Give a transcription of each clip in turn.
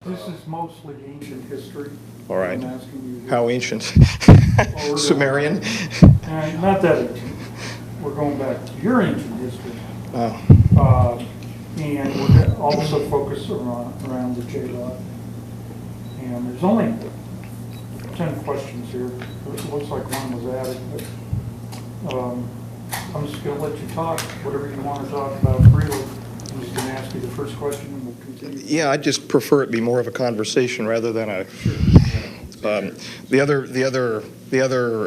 This is mostly ancient history. All right. I'm asking you. How ancient? Sumerian? Not that ancient. We're going back to your ancient history. Oh. And we're going to also focus around the J-Lot. And there's only 10 questions here. It looks like one was added, but I'm just going to let you talk, whatever you want to talk about freely. I'm just going to ask you the first question and we'll continue. Yeah, I just prefer it be more of a conversation rather than a. The other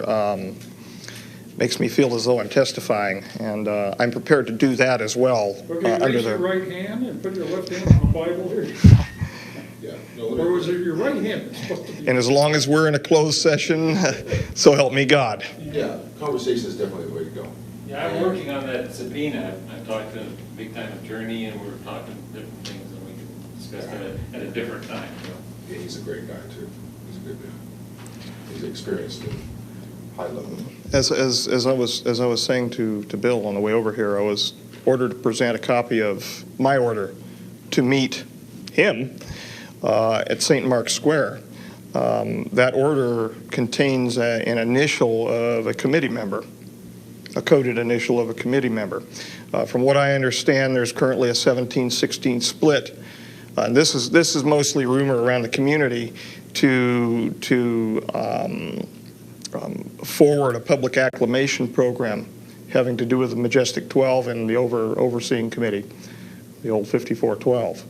makes me feel as though I'm testifying, and I'm prepared to do that as well. Okay, raise your right hand and put your left hand on the Bible here. Yeah. Or was it your right hand that's supposed to be? And as long as we're in a closed session, so help me God. Yeah, conversation is definitely the way to go. Yeah, I'm working on that subpoena. I've talked to a big-time attorney, and we're talking different things, and we can discuss that at a different time. Yeah, he's a great guy, too. He's a good guy. He's experienced at high level. As I was saying to Bill on the way over here, I was ordered to present a copy of my order to meet him at St. Mark's Square. That order contains an initial of a committee member, a coded initial of a committee member. From what I understand, there's currently a 17-16 split. And this is mostly rumor around the community to forward a public acclamation program having to do with the Majestic 12 and the overseeing committee, the old 5412,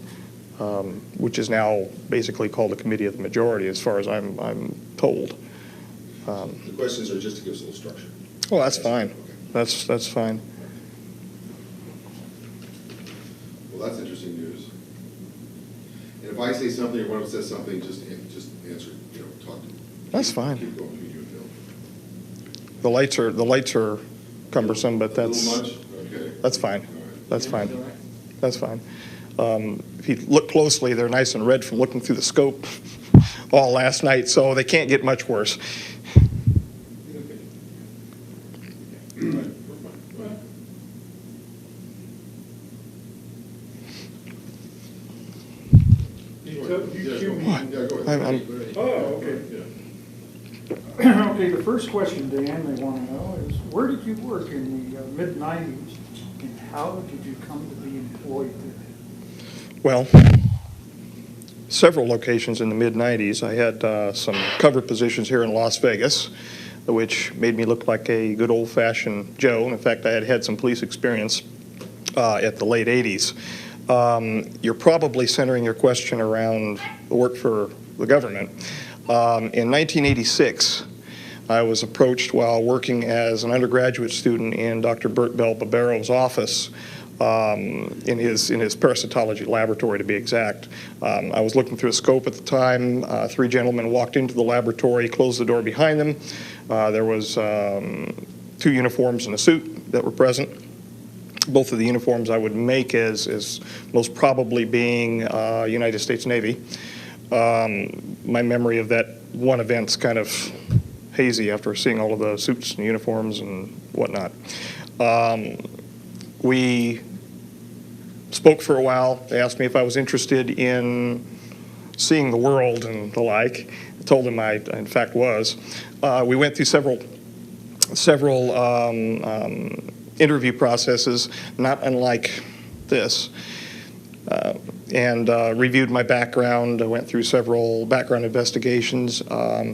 which is now basically called the Committee of the Majority, as far as I'm told. The questions are just to give us a little structure. Well, that's fine. Okay. That's fine. Well, that's interesting news. And if I say something or one of us says something, just answer, talk to me. That's fine. Keep going between you and Phil. The lights are cumbersome, but A that's little much? Okay. that's fine. All right. That's fine. That's fine. If you look closely, they're nice and red from looking through the scope all last night, so they can't get much worse. Oh, okay. Okay, the first question, Dan, they want to know is, where did you work in the mid-90s, and how did you come to be employed there? Well, several locations in the mid-90s. I had some cover positions here in Las Vegas, which made me look like a good old-fashioned Joe. In fact, I had some police experience at the late 80s. You're probably centering your question around the work for the government. In 1986, I was approached while working as an undergraduate student in Dr. Bert Bell Barbero's office in his parasitology laboratory, to be exact. I was looking through a scope at the time. Three gentlemen walked into the laboratory, closed the door behind them. There was 2 uniforms and a suit that were present. Both of the uniforms I would make as most probably being United States Navy. My memory of that one event's kind of hazy after seeing all of the suits and uniforms and whatnot. We spoke for a while. They asked me if I was interested in seeing the world and the like. I told them I in fact was. We went through several interview processes, not unlike this, and reviewed my background. I went through several background investigations.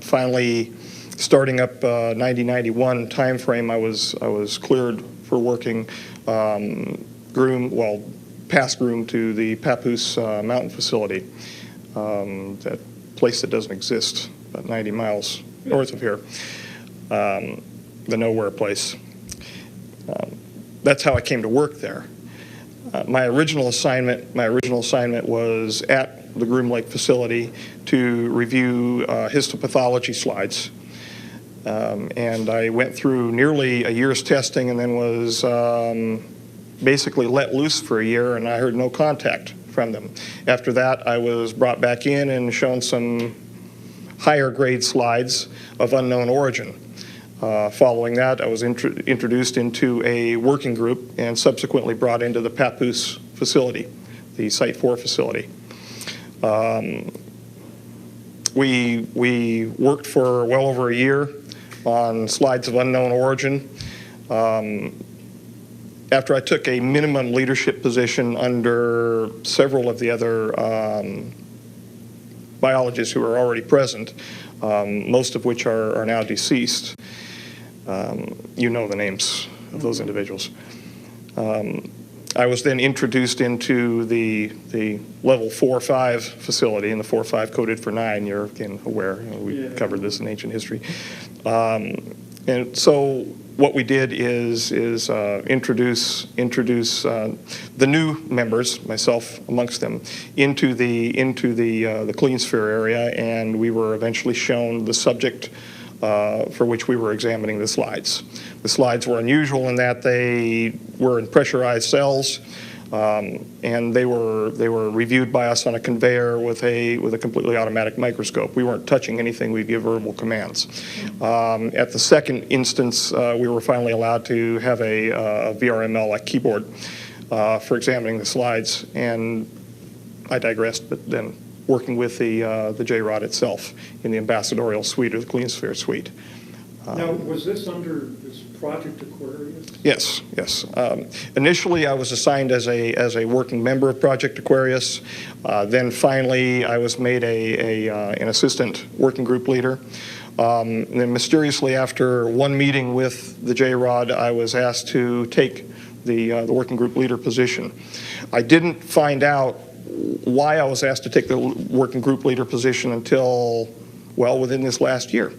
Finally, starting up 90-91 time frame, I was cleared for working past groom to the Papoose Mountain facility, that place that doesn't exist, about 90 miles north of here, the nowhere place. That's how I came to work there. My original assignment was at the Groom Lake facility to review histopathology slides. And I went through nearly a year's testing and then was basically let loose for a year, and I heard no contact from them. After that, I was brought back in and shown some higher grade slides of unknown origin. Following that, I was introduced into a working group and subsequently brought into the Papoose facility, the Site 4 facility. We worked for well over a year on slides of unknown origin. After I took a minimum leadership position under several of the other biologists who are already present, most of which are now deceased. You know the names of those individuals. I was then introduced into the level 4-5 facility, and the 4-5 coded for 9. You're again aware. We covered this in ancient history. And so what we did is introduce the new members, myself amongst them, into the clean sphere area, and we were eventually shown the subject for which we were examining the slides. The slides were unusual in that they were in pressurized cells, and they were reviewed by us on a conveyor with a completely automatic microscope. We weren't touching anything. We'd give verbal commands. At the second instance, we were finally allowed to have a VRML-like keyboard for examining the slides, and I digressed, but then working with the J-Rod itself in the ambassadorial suite or the clean sphere suite. Now, was this under this Project Aquarius? Yes, yes. Initially, I was assigned as a working member of Project Aquarius. Then finally, I was made an assistant working group leader. And then mysteriously, after one meeting with the J-Rod, I was asked to take the working group leader position. I didn't find out why I was asked to take the working group leader position until, well, within this last year.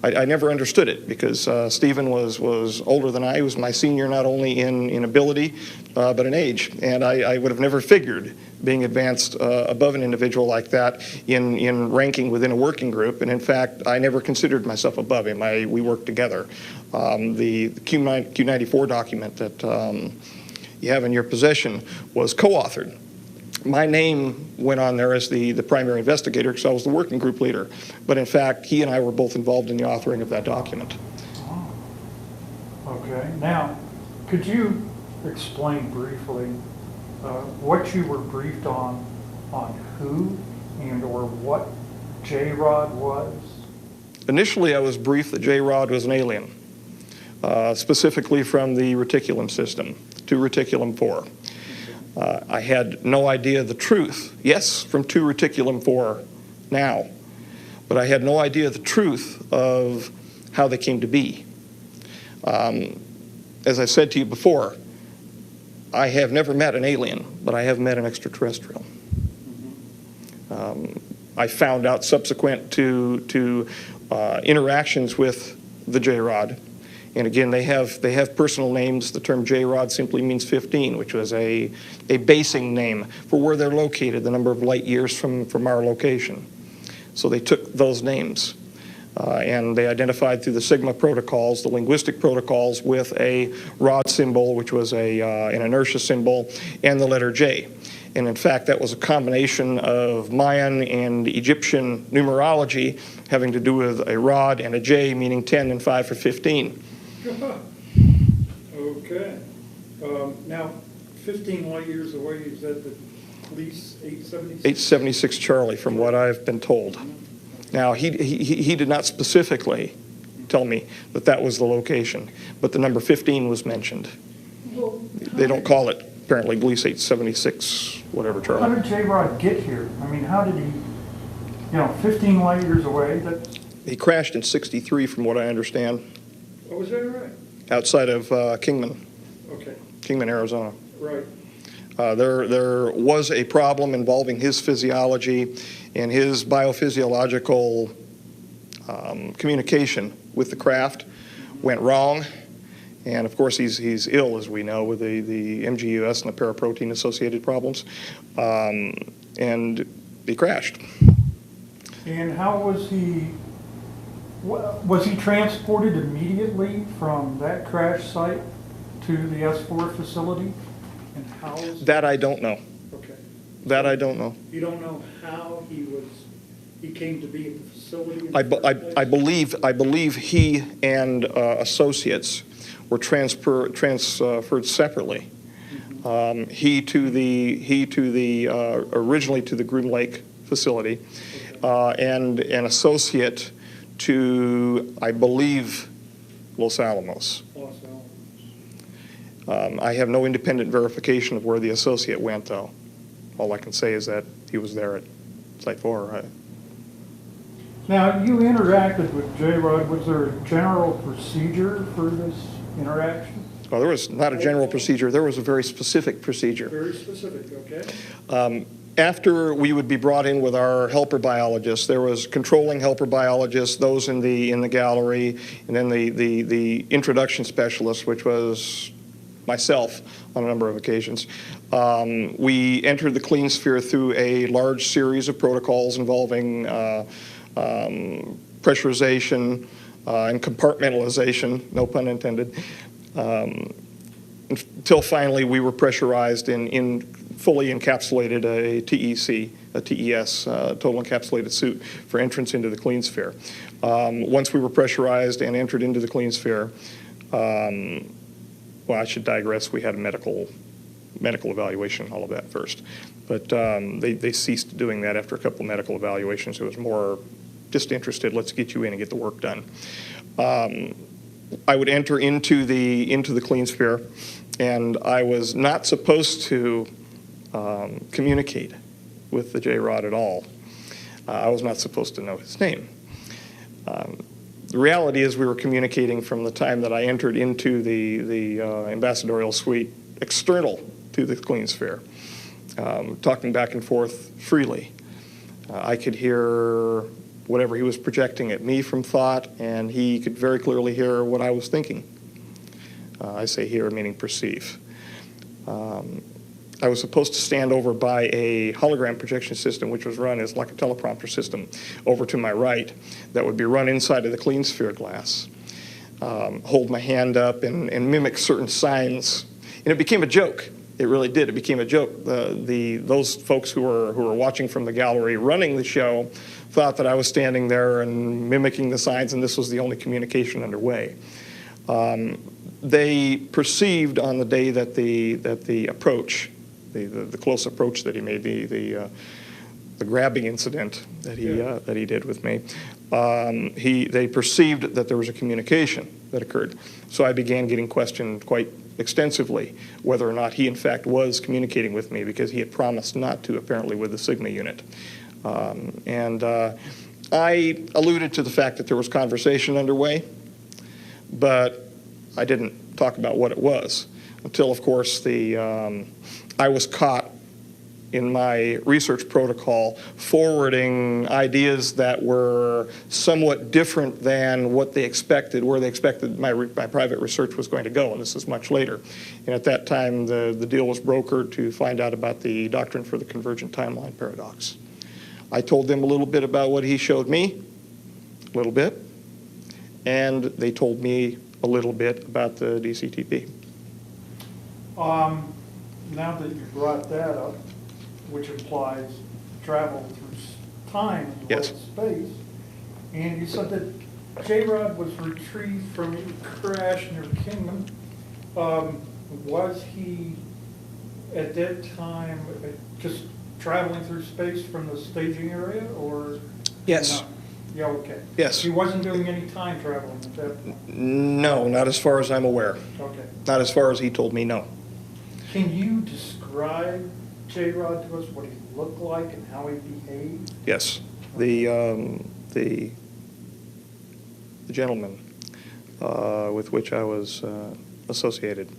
I never understood it because Stephen was older than I. He was my senior not only in ability but in age, and I would have never figured being advanced above an individual like that in ranking within a working group. And in fact, I never considered myself above him. We worked together. The Q94 document that you have in your possession was co-authored. My name went on there as the primary investigator because I was the working group leader. But in fact, he and I were both involved in the authoring of that document. Oh. Okay. Now, could you explain briefly what you were briefed on who and or what J-Rod was? Initially, I was briefed that J-Rod was an alien, specifically from the reticulum system, to reticulum 4. I had no idea the truth. Yes, from 2 reticulum 4 now, but I had no idea the truth of how they came to be. As I said to you before, I have never met an alien, but I have met an extraterrestrial. I found out subsequent to interactions with the J-Rod. And again, they have personal names. The term J-Rod simply means 15, which was a basing name for where they're located, the number of light years from our location. So they took those names. And they identified through the Sigma protocols, the linguistic protocols, with a rod symbol, which was an inertia symbol, and the letter J. And in fact, that was a combination of Mayan and Egyptian numerology having to do with a rod and a J, meaning 10 and 5 for 15. Okay. Now, 15 light years away, is that the police 876? 876 Charlie, from what I've been told. Now, he did not specifically tell me that that was the location, but the number 15 was mentioned. Well, they don't call it, apparently, Gliese 876, whatever, Charlie. How did J-Rod get here? I mean, how did he, 15 light years away? He crashed in 63, from what I understand. Oh, was that right? Outside of Kingman. Okay. Kingman, Arizona. Right. There was a problem involving his physiology and his biophysiological communication with the craft went wrong. And of course, he's ill, as we know, with the MGUS and the paraprotein associated problems. And he crashed. And how was he? Was he transported immediately from that crash site to the S4 facility? And how? That I don't know. Okay. That I don't know. You don't know how he came to be at the facility? I believe he and associates were transferred separately He to the originally to the Groom Lake facility, and an associate to, I believe, Los Alamos. Los Alamos. I have no independent verification of where the associate went, though. All I can say is that he was there at Site 4. Now, you interacted with J-Rod. Was there a general procedure for this interaction? Well, there was not a general procedure. There was a very specific procedure. Very specific, okay. After we would be brought in with our helper biologists, there was controlling helper biologists, those in the gallery, and then the introduction specialist, which was myself on a number of occasions. We entered the clean sphere through a large series of protocols involving pressurization and compartmentalization, no pun intended, until finally we were pressurized in fully encapsulated a TEC, a TES, total encapsulated suit for entrance into the clean sphere. Once we were pressurized and entered into the clean sphere, well, I should digress. We had a medical evaluation, all of that first. But they ceased doing that after a couple of medical evaluations. It was more just interested, let's get you in and get the work done. I would enter into the clean sphere, and I was not supposed to communicate with the J-Rod at all. I was not supposed to know his name. The reality is we were communicating from the time that I entered into the ambassadorial suite external to the clean sphere, talking back and forth freely. I could hear whatever he was projecting at me from thought, and he could very clearly hear what I was thinking. I say hear, meaning perceive. I was supposed to stand over by a hologram projection system, which was run as like a teleprompter system, over to my right, that would be run inside of the clean sphere glass. Hold my hand up and mimic certain signs. And it became a joke. It really did. It became a joke. Those folks who were watching from the gallery running the show thought that I was standing there and mimicking the signs, and this was the only communication underway. They perceived on the day that the approach, the close approach that he made, the grabbing incident that he did with me, they perceived that there was a communication that occurred. So I began getting questioned quite extensively whether or not he in fact was communicating with me, because he had promised not to, apparently, with the Sigma unit. I alluded to the fact that there was conversation underway, but I didn't talk about what it was until, of course, I was caught in my research protocol forwarding ideas that were somewhat different than what they expected, where they expected my private research was going to go, and this is much later. And at that time, the deal was brokered to find out about the doctrine for the convergent timeline paradox. I told them a little bit about what he showed me, a little bit, and they told me a little bit about the DCTP. Now that you brought that up, which implies travel through time as well as space, and you said that J-Rod was retrieved from a crash near Kingman. Was he at that time just traveling through space from the staging area, or? Yes. No? Yeah, okay. Yes. He wasn't doing any time traveling at that point? No, not as far as I'm aware. Okay. Not as far as he told me, no. Can you describe J-Rod to us, what he looked like and how he behaved? Yes. The gentleman with which I was associated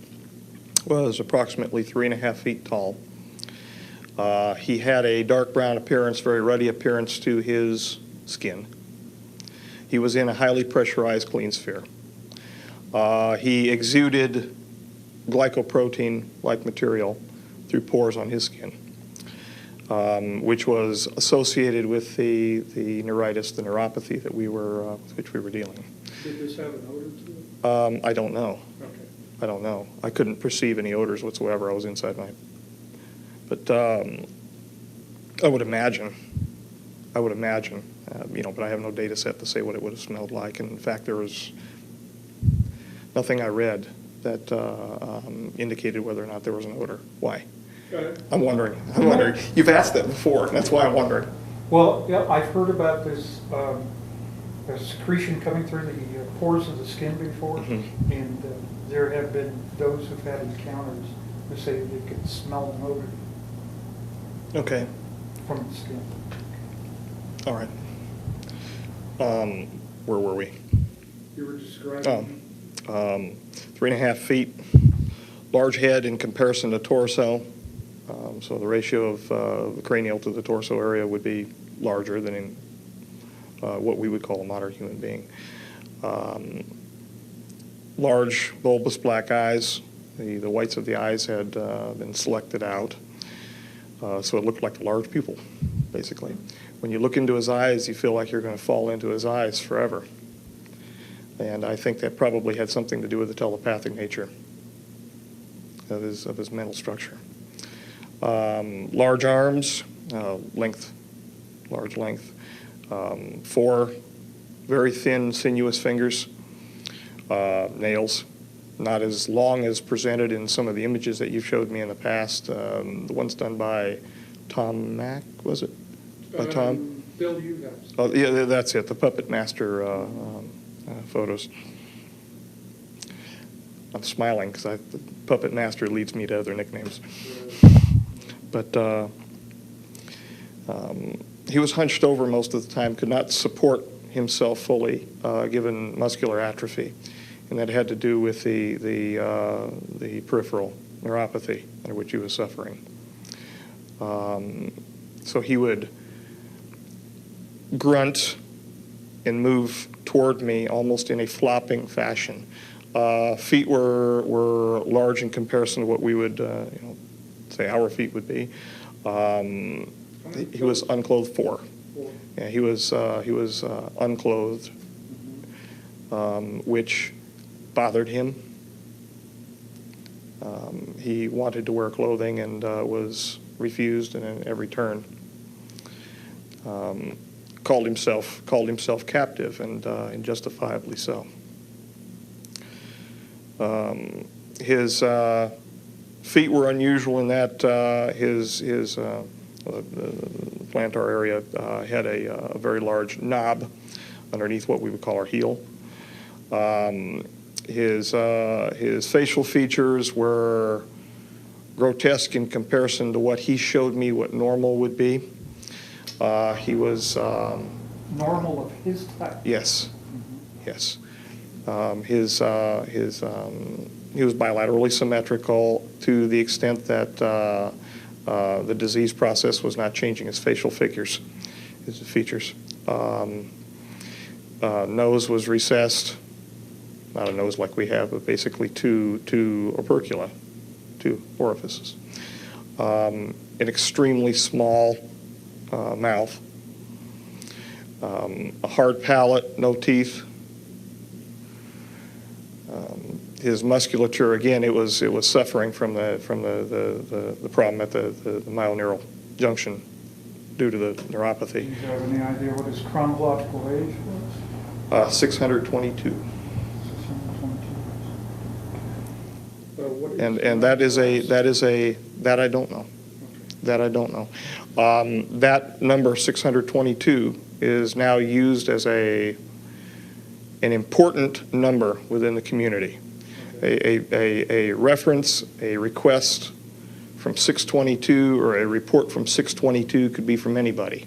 was approximately 3.5 feet tall. He had a dark brown appearance, very ruddy appearance to his skin. He was in a highly pressurized clean sphere. He exuded glycoprotein-like material through pores on his skin, which was associated with the neuritis, the neuropathy that with which we were dealing. Did this have an odor to it? I don't know. Okay. I don't know. I couldn't perceive any odors whatsoever. I was inside my... But I would imagine, but I have no data set to say what it would have smelled like. And in fact, there was nothing I read that indicated whether or not there was an odor. Why? Got it. I'm wondering. You've asked that before, that's why I'm wondering. Well, yeah, I've heard about this secretion coming through the pores of the skin before, Mm-hmm. and there have been those who've had encounters who say they could smell an odor Okay, from the skin. all right. Where were we? You were describing. 3.5 feet, large head in comparison to torso. So the ratio of the cranial to the torso area would be larger than in what we would call a modern human being. Large bulbous black eyes. The whites of the eyes had been selected out. So it looked like a large pupil, basically. When you look into his eyes, you feel like you're going to fall into his eyes forever. And I think that probably had something to do with the telepathic nature of his mental structure. Large arms, large length. 4 very thin, sinuous fingers. Nails, not as long as presented in some of the images that you've showed me in the past. The ones done by Tom Mack, was it? Tom? Bill, you guys. Oh, yeah, that's it, the Puppet Master photos. I'm smiling because the Puppet Master leads me to other nicknames. But he was hunched over most of the time, could not support himself fully, given muscular atrophy. And that had to do with the peripheral neuropathy under which he was suffering. So he would grunt and move toward me almost in a flopping fashion. Feet were large in comparison to what we would, say our feet would be. He was unclothed 4. Yeah, he was unclothed, which bothered him. He wanted to wear clothing and was refused in every turn. Called himself captive, and justifiably so. His feet were unusual in that his plantar area had a very large knob underneath what we would call our heel. His facial features were grotesque in comparison to what he showed me what normal would be. He was Normal of his type. yes, yes. He was bilaterally symmetrical to the extent that the disease process was not changing his facial figures, his features. Nose was recessed, not a nose like we have, but basically two opercula, 2 orifices. An extremely small mouth, a hard palate, no teeth. His musculature, again, it was suffering from the problem at the myoneural junction due to the neuropathy. Do you have any idea what his chronological age was? 622. 622. And that I don't know. That I don't know. That number 622 is now used as an important number within the community. A reference, a request from 622 or a report from 622 could be from anybody.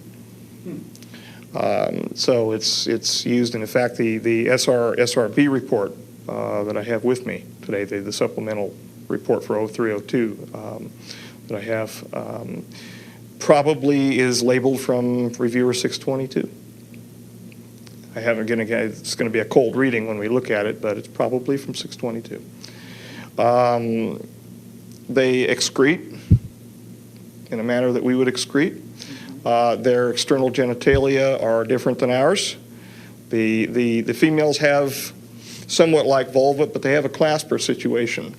So it's used, and in fact the SRB report that I have with me today, the supplemental report for 0302 that I have, probably is labeled from reviewer 622. I haven't, again, it's going to be a cold reading when we look at it, but it's probably from 622. They excrete in a manner that we would excrete. Their external genitalia are different than ours. The females have somewhat like vulva, but they have a clasper situation.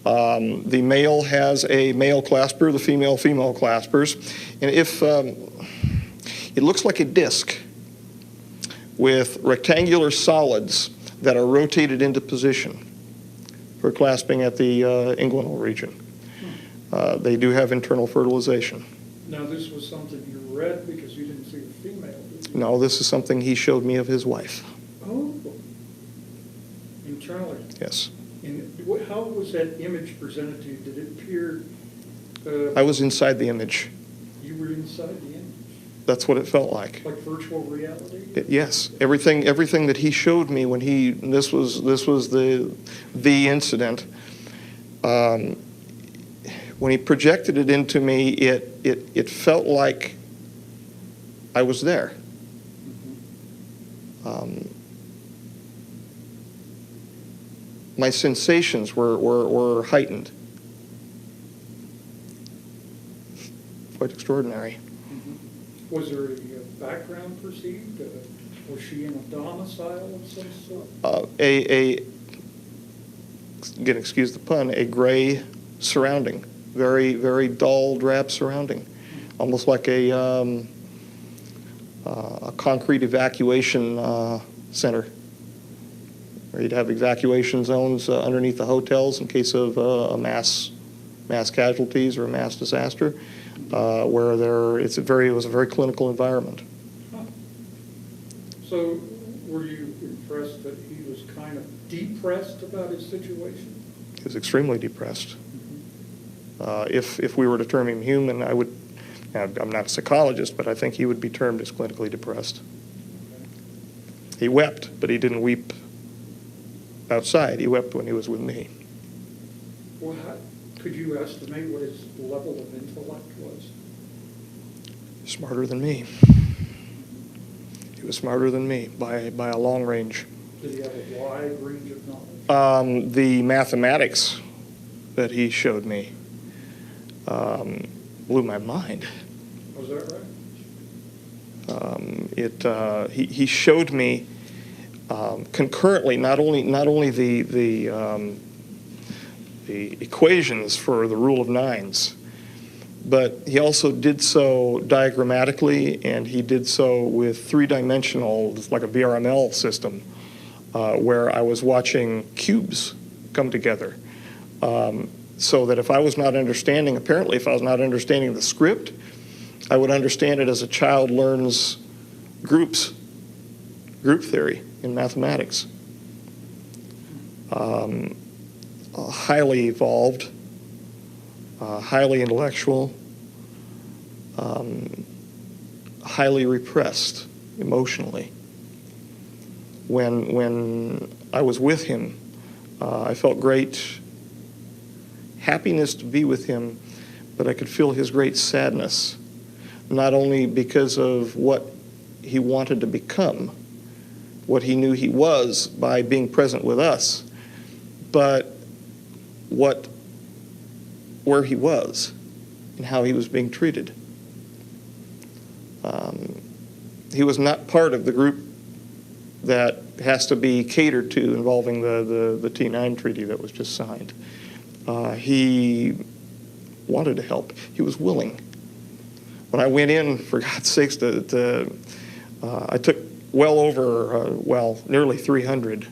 The male has a male clasper, the female claspers. And if it looks like a disc with rectangular solids that are rotated into position for clasping at the inguinal region. They do have internal fertilization. Now, this was something you read because you didn't see a female, did you? No, this is something he showed me of his wife. Oh, internally. Yes. And how was that image presented to you? Did it appear? I was inside the image. You were inside the image, That's what it felt like. like virtual reality. Yes, everything that he showed me when this was the incident. When he projected it into me, it felt like I was there. My sensations were heightened. Quite extraordinary. Was there a background perceived? Was she in a domicile of some sort? Again, excuse the pun, a gray surrounding, very, very dull, drab surrounding, almost like a concrete evacuation center, where you'd have evacuation zones underneath the hotels in case of a mass casualties or a mass disaster, where it was a very clinical environment. Huh. So, were you impressed that he was kind of depressed about his situation? He was extremely depressed. If we were to term him human, I'm not a psychologist, but I think he would be termed as clinically depressed. Okay. He wept, but he didn't weep outside. He wept when he was with me. Well, could you estimate what his level of intellect was? Smarter than me. He was smarter than me by a long range. Did he have a wide range of knowledge? The mathematics that he showed me blew my mind. Was that right? He showed me concurrently not only the equations for the rule of nines, but he also did so diagrammatically, and he did so with three-dimensional, like a VRML system, where I was watching cubes come together. So that if I was not understanding the script, I would understand it as a child learns group theory in mathematics. Highly evolved, highly intellectual, highly repressed emotionally. When I was with him, I felt great happiness to be with him, but I could feel his great sadness, not only because of what he wanted to become, what he knew he was by being present with us, but where he was and how he was being treated. He was not part of the group that has to be catered to involving the T9 treaty that was just signed. He wanted to help. He was willing. When I went in, for God's sakes, I took well over, nearly 300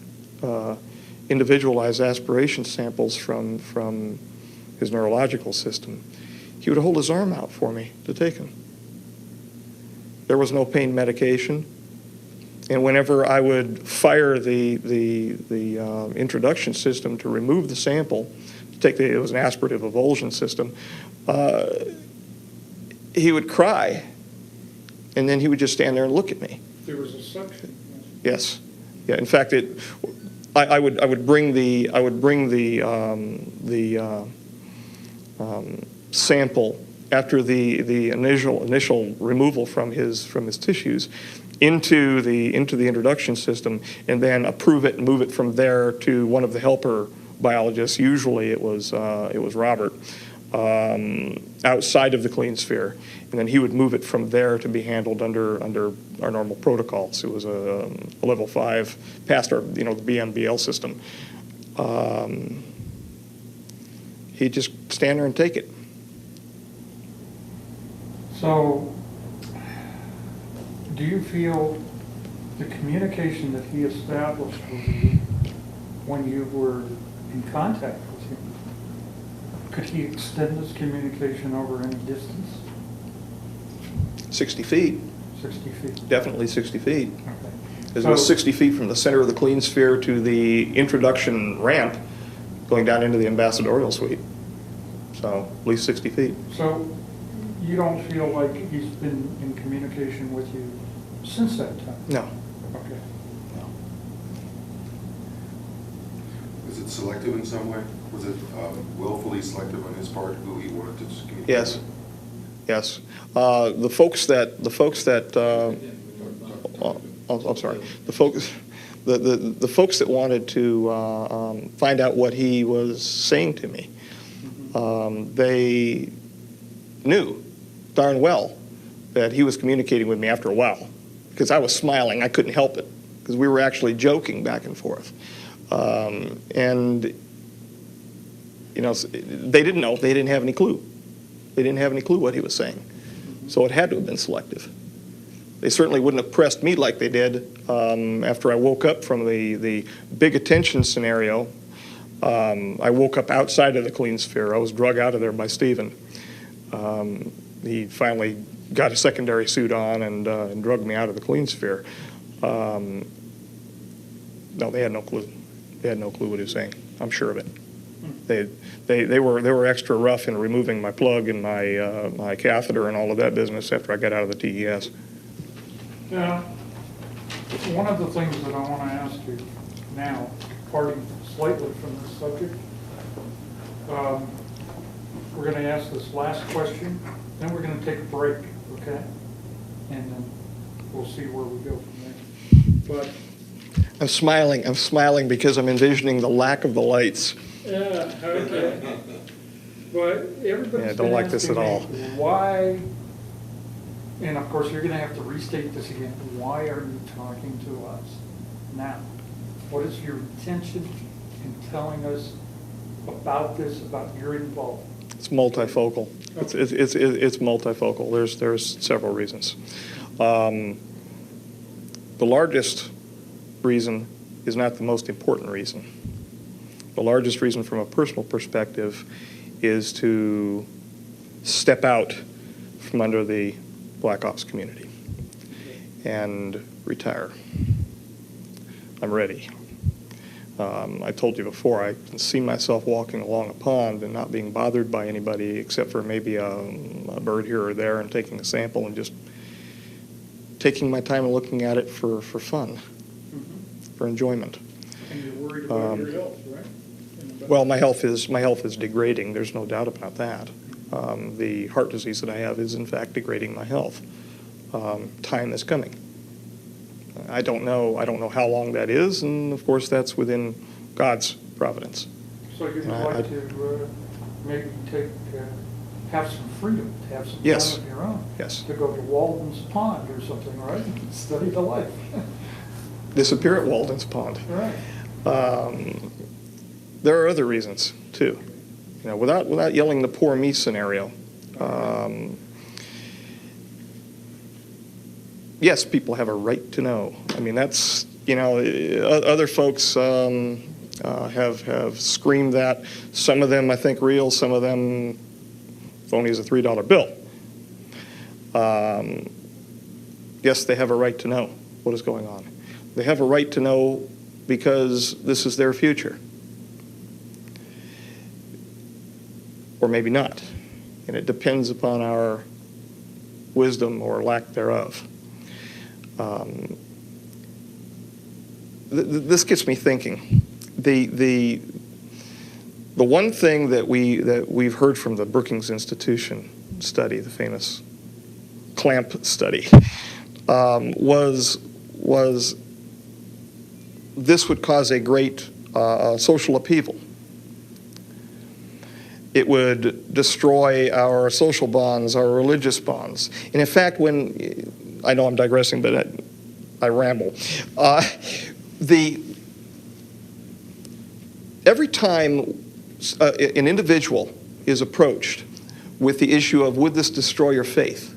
individualized aspiration samples from his neurological system. He would hold his arm out for me to take them. There was no pain medication. And whenever I would fire the introduction system to remove the sample, it was an aspirative avulsion system, he would cry, and then he would just stand there and look at me. There was a suction. Yes. Yeah. In fact, I would bring the sample after the initial removal from his tissues into the introduction system, and then approve it and move it from there to one of the helper biologists. Usually it was Robert, outside of the clean sphere, and then he would move it from there to be handled under our normal protocols. It was a level 5 past our the BMBL system. He'd just stand there and take it. So, do you feel the communication that he established with you when you were in contact with you, could he extend this communication over any distance? 60 feet, 60 feet? definitely 60 feet. Okay. It was 60 feet from the center of the clean sphere to the introduction ramp going down into the ambassadorial suite. So at least 60 feet. So you don't feel like he's been in communication with you since that time? No. Okay. No. Was it selective in some way? Was it willfully selective on his part, who he wanted to communicate Yes. with? Yes. The folks that I'm sorry. The folks that wanted to find out what he was saying to me, they knew darn well that he was communicating with me after a while, because I was smiling. I couldn't help it, because we were actually joking back and forth. And you know, they didn't know. They didn't have any clue. They didn't have any clue what he was saying. So it had to have been selective. They certainly wouldn't have pressed me like they did after I woke up from the big attention scenario. I woke up outside of the clean sphere. I was drug out of there by Stephen. He finally got a secondary suit on and drugged me out of the clean sphere. No, they had no clue. They had no clue what he was saying. I'm sure of it. They were extra rough in removing my plug and my catheter and all of that business after I got out of the TES. Yeah. One of the things that I want to ask you now, departing slightly from this subject, we're going to ask this last question, then we're going to take a break, okay? And then we'll see where we go from there. But I'm smiling because I'm envisioning the lack of the lights. yeah, okay. But everybody's Yeah, don't like this at all. Why, and of course you're going to have to restate this again, why are you talking to us now? What is your intention in telling us about this, about your involvement? It's multifocal. It's multifocal. There's several reasons. The largest reason is not the most important reason. The largest reason from a personal perspective is to step out from under the Black Ops community and retire. I'm ready. I told you before, I can see myself walking along a pond and not being bothered by anybody except for maybe a bird here or there and taking a sample and just taking my time and looking at it for fun, for enjoyment. And you're worried about your health, right? Well, my health is degrading. There's no doubt about that. The heart disease that I have is in fact degrading my health. Time is coming. I don't know how long that is, and of course that's within God's providence. So you'd like to maybe have some freedom, to have some Yes. time of your own? Yes. To go to Walden's Pond or something, right? Study the life. Disappear at Walden's Pond. Right. There are other reasons too. You know, without yelling the poor me scenario. Yes, people have a right to know. I mean, that's, you know, other folks have screamed that. Some of them, I think, real. Some of them phony as a $3 bill. Yes, they have a right to know what is going on. They have a right to know because this is their future. Or maybe not. And it depends upon our wisdom or lack thereof. This gets me thinking. The one thing that we've heard from the Brookings Institution study, the famous clamp study, was this would cause a great social upheaval. It would destroy our social bonds, our religious bonds. And in fact, I know I'm digressing, but I ramble. Every time an individual is approached with the issue of, would this destroy your faith?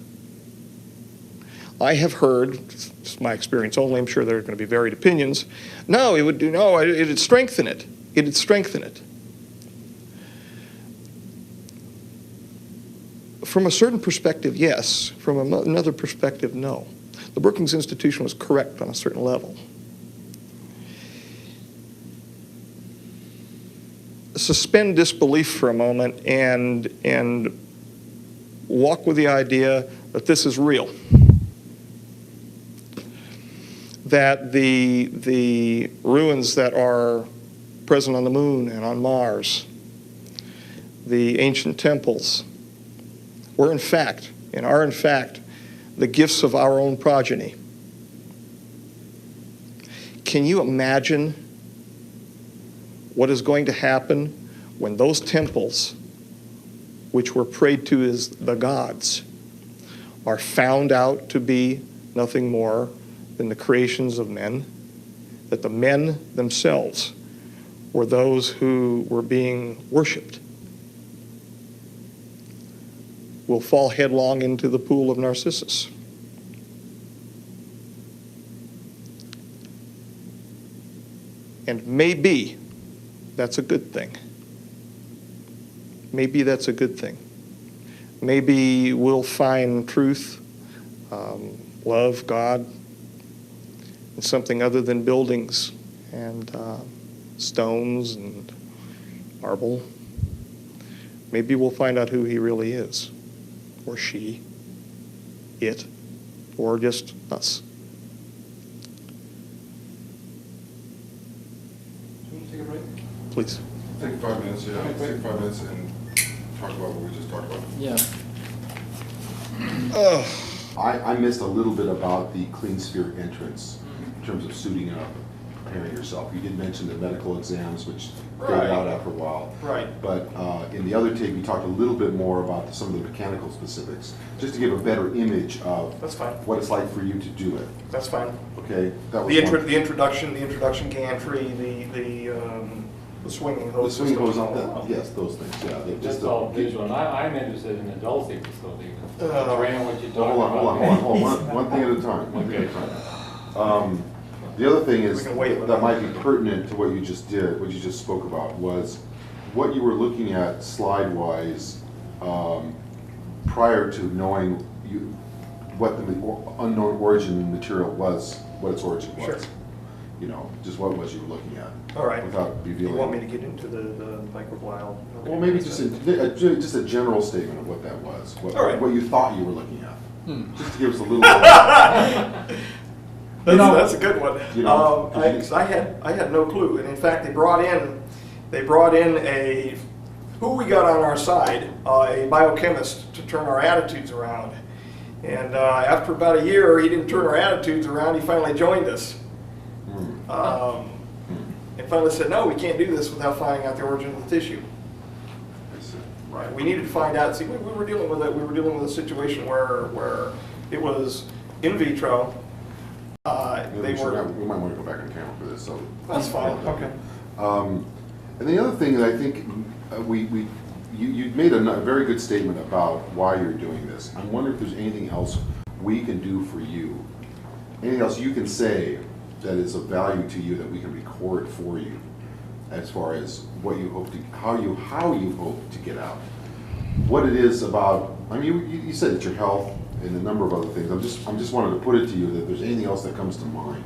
I have heard, it's my experience only, I'm sure there are going to be varied opinions, no, it would strengthen it. it'd strengthen it. From a certain perspective, yes. From another perspective, no. The Brookings Institution was correct on a certain level. Suspend disbelief for a moment and walk with the idea that this is real. That the ruins that are present on the moon and on Mars, the ancient temples, were in fact, and are in fact, the gifts of our own progeny. Can you imagine what is going to happen when those temples, which were prayed to as the gods, are found out to be nothing more than the creations of men? That the men themselves were those who were being worshipped? Will fall headlong into the pool of Narcissus. And maybe that's a good thing. Maybe that's a good thing. Maybe we'll find truth, love, God, in something other than buildings and stones and marble. Maybe we'll find out who he really is. Or she, it, or just us. Do you want to take a break? Please. Take 5 minutes, yeah, take 5 minutes and talk about what we just talked about. Yeah. I missed a little bit about the clean sphere entrance in terms of suiting up, preparing yourself. You did mention the medical exams, which fade Right. out after a while. Right. But in the other tape, you talked a little bit more about some of the mechanical specifics, just to give a better image of That's fine. what it's like for you to do it. That's fine. Okay, that was The one. introduction gantry, the swinging The hose swing systems, goes all up. that. Yes, those things. Yeah, they That's just all visual, and I'm interested in the dulcing facility. Uh, Training what you're talking Hold about. on. One thing at a time. One thing at a time. The other thing is We can wait. that might be pertinent to what you just did, what you just spoke about, was what you were looking at slide-wise prior to knowing what the unknown origin material was, what its origin was. Sure. You know, just what was you were looking at. All right. Without revealing. You want me to get into the microbial? Well, maybe just a general statement of what that was, All right. what you thought you were looking at. Just to give us a little. That's a good one. You know, I had no clue, and in fact, they brought in who we got on our side, a biochemist to turn our attitudes around. And after about a year, he didn't turn our attitudes around. He finally joined us. And finally said, no, we can't do this without finding out the origin of the tissue. I see. Right. We needed to find out. See, we were dealing with it. We were dealing with a situation where it was in vitro. We might want to go back on camera for this. So That's fine. Okay. And the other thing that I think you made a very good statement about why you're doing this. I wonder if there's anything else we can do for you, anything else you can say that is of value to you that we can record for you, as far as what you hope to, how you hope to get out, what it is about. I mean, you said it's your health and a number of other things. I'm just wanted to put it to you that if there's anything else that comes to mind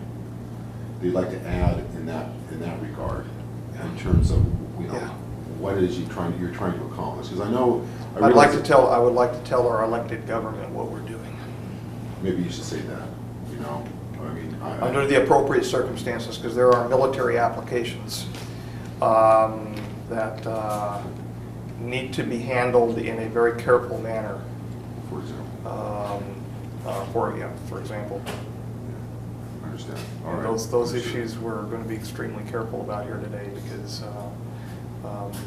that you'd like to add in that regard, in terms of what it is you're trying to accomplish. Because I would like to tell our elected government what we're doing. Maybe you should say that. You know, I mean, under the appropriate circumstances, because there are military applications that need to be handled in a very careful manner. For example. For example. I understand. All right. Those issues we're going to be extremely careful about here today, because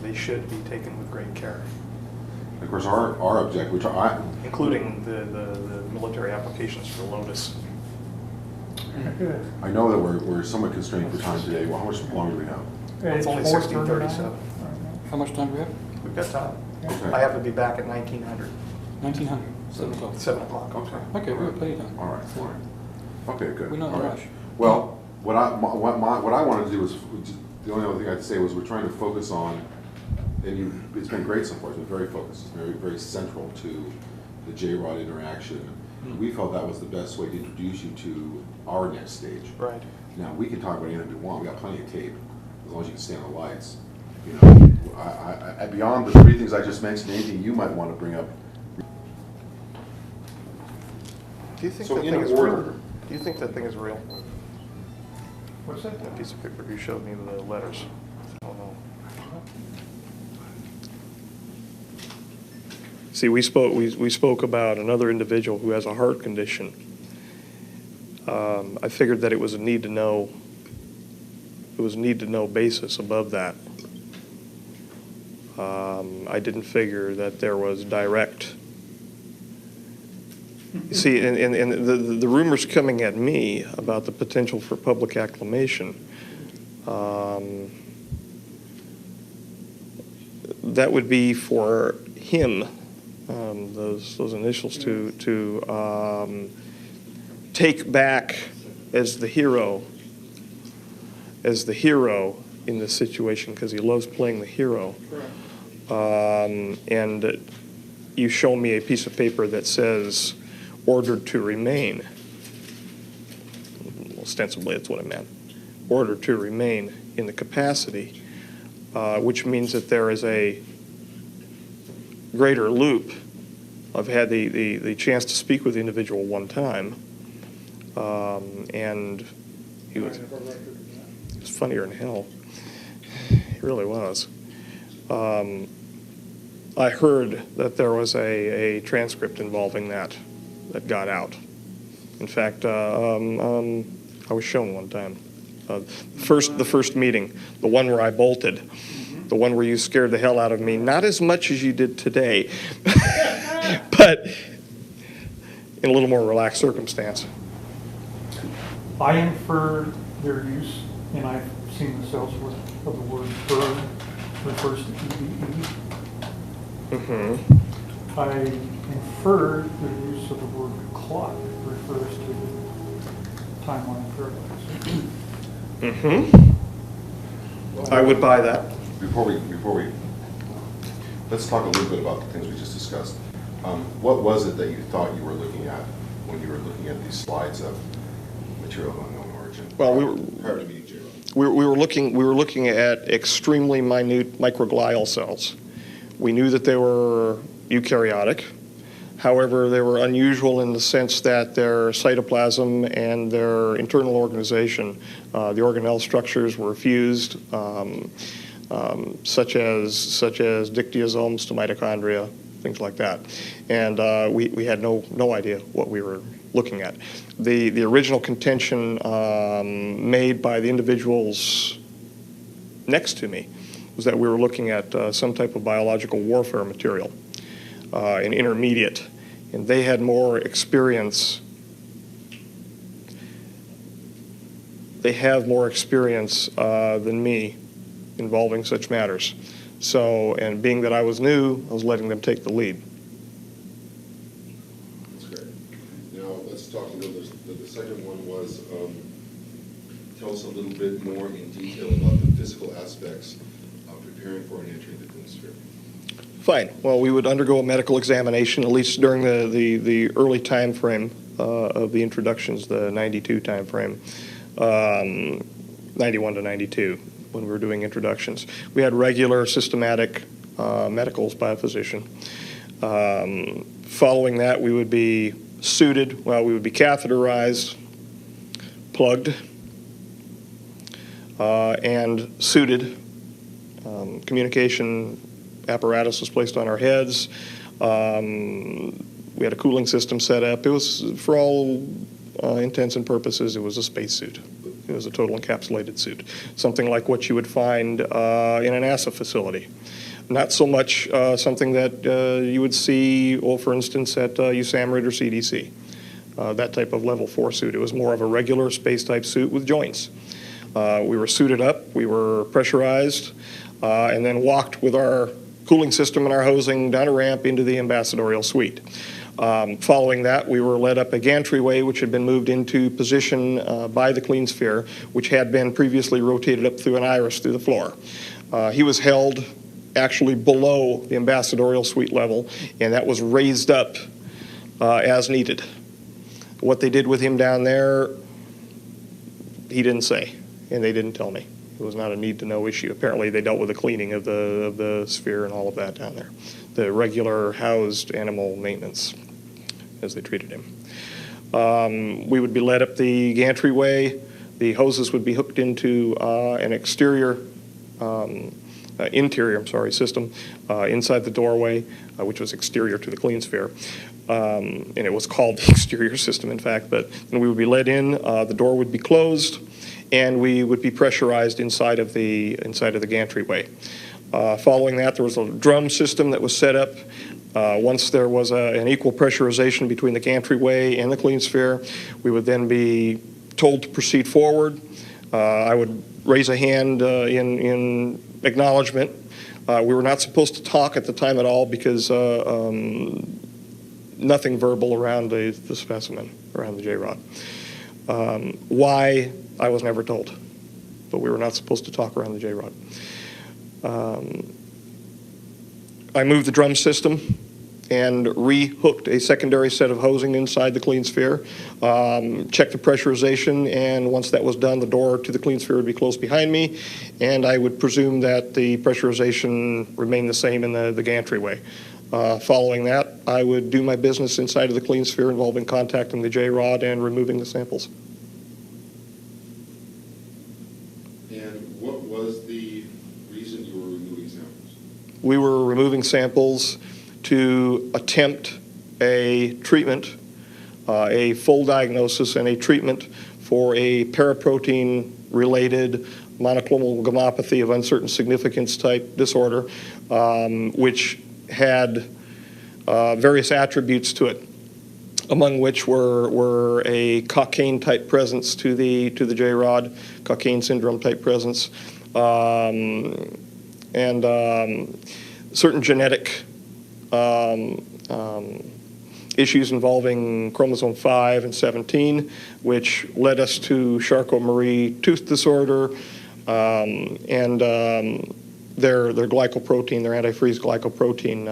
they should be taken with great care. Of course, our objective, which including the military applications for Lotus. I know that we're somewhat constrained for time today. Well, how much longer do we have? It's only 16:37. How much time do we have? We've got time. Okay. I have to be back at 1900. 1900, 7 o'clock. 7 o'clock. Okay. Okay, we have plenty of time. All right. Fine. Okay. Good. We're not in All a right. rush. Well, what I wanted to do was the only other thing I'd say was we're trying to focus on, and it's been great so far, it's been very focused, it's very, very central to the J-Rod interaction. We felt that was the best way to introduce you to our next stage. Right. Now, we can talk about anything we want, we got plenty of tape, as long as you can stand the lights. You know, beyond the three things I just mentioned, anything you might want to bring up. Do you think So that in thing is order. real? Do you think that thing is real? What's that? That piece of paper you showed me, the letters. I don't know. See, we spoke about another individual who has a heart condition. I figured that it was a need to know. It was a need to know basis above that. I didn't figure that there was direct. See, and the rumors coming at me about the potential for public acclamation, that would be for him, those initials to take back as the hero in this situation, because he loves playing the hero. And you show me a piece of paper that says ordered to remain. Ostensibly, that's what it meant. Ordered to remain in the capacity, which means that there is a greater loop. I've had the chance to speak with the individual one time, and he was funnier than hell. He really was. I heard that there was a transcript involving that got out. In fact, I was shown one time. The first meeting, the one where I bolted, the one where you scared the hell out of me, not as much as you did today, but in a little more relaxed circumstance. I infer their use, and I've seen this elsewhere, of the word bird refers to EVE. Mm-hmm. I infer the use of the word clock refers to timeline paradox. Mm-hmm. I would buy that. Before we, let's talk a little bit about the things we just discussed. What was it that you thought you were looking at when you were looking at these slides of material of unknown origin? Well, prior to meeting J-Rod. we were looking at extremely minute microglial cells. We knew that they were eukaryotic. However, they were unusual in the sense that their cytoplasm and their internal organization, the organelle structures were fused, such as dictyosomes to mitochondria, things like that. And we had no idea what we were looking at. The original contention made by the individuals next to me was that we were looking at some type of biological warfare material, an intermediate, and they had more experience. They have more experience than me involving such matters. So, and being that I was new, I was letting them take the lead. That's great. Now, let's talk a little bit. The second one was, tell us a little bit more in detail about the physical aspects of preparing for an entry into the atmosphere. Fine. Well, we would undergo a medical examination, at least during the early time frame of the introductions, the 92 time frame, 91 to 92, when we were doing introductions. We had regular systematic medicals by a physician. Following that, we would be suited, well, we would be catheterized, plugged, and suited. Communication apparatus was placed on our heads. We had a cooling system set up. It was, for all intents and purposes, it was a spacesuit. It was a total encapsulated suit, something like what you would find in a NASA facility. Not so much something that you would see, well, for instance, at USAMRIID or CDC, that type of level 4 suit. It was more of a regular space-type suit with joints. We were suited up, we were pressurized, and then walked with our cooling system and our hosing down a ramp into the ambassadorial suite. Following that, we were led up a gantry-way, which had been moved into position by the clean sphere, which had been previously rotated up through an iris through the floor. He was held actually below the ambassadorial suite level, and that was raised up as needed. What they did with him down there, he didn't say, and they didn't tell me. It was not a need-to-know issue. Apparently, they dealt with the cleaning of the sphere and all of that down there. The regular housed animal maintenance, as they treated him. We would be led up the gantry-way. The hoses would be hooked into an interior system inside the doorway, which was exterior to the clean sphere. And it was called the exterior system, in fact. But then we would be led in, the door would be closed, and we would be pressurized inside of the gantry-way. Following that, there was a drum system that was set up. Once there was an equal pressurization between the gantry-way and the clean sphere, we would then be told to proceed forward. I would raise a hand in acknowledgement. We were not supposed to talk at the time at all because nothing verbal around the specimen, around the J-rod. Why, I was never told, but we were not supposed to talk around the J-rod. I moved the drum system and re-hooked a secondary set of hosing inside the clean sphere, checked the pressurization, and once that was done, the door to the clean sphere would be closed behind me, and I would presume that the pressurization remained the same in the gantry-way. Following that, I would do my business inside of the clean sphere involving contacting the J-rod and removing the samples. And what was the reason you were removing samples? We were removing samples to attempt a treatment, a full diagnosis and a treatment for a paraprotein-related monoclonal gammopathy of uncertain significance type disorder, which had various attributes to it, among which were a cocaine type presence to the J-rod, cocaine syndrome type presence, and certain genetic issues involving chromosome 5 and 17, which led us to Charcot-Marie tooth disorder, and their glycoprotein, their antifreeze glycoprotein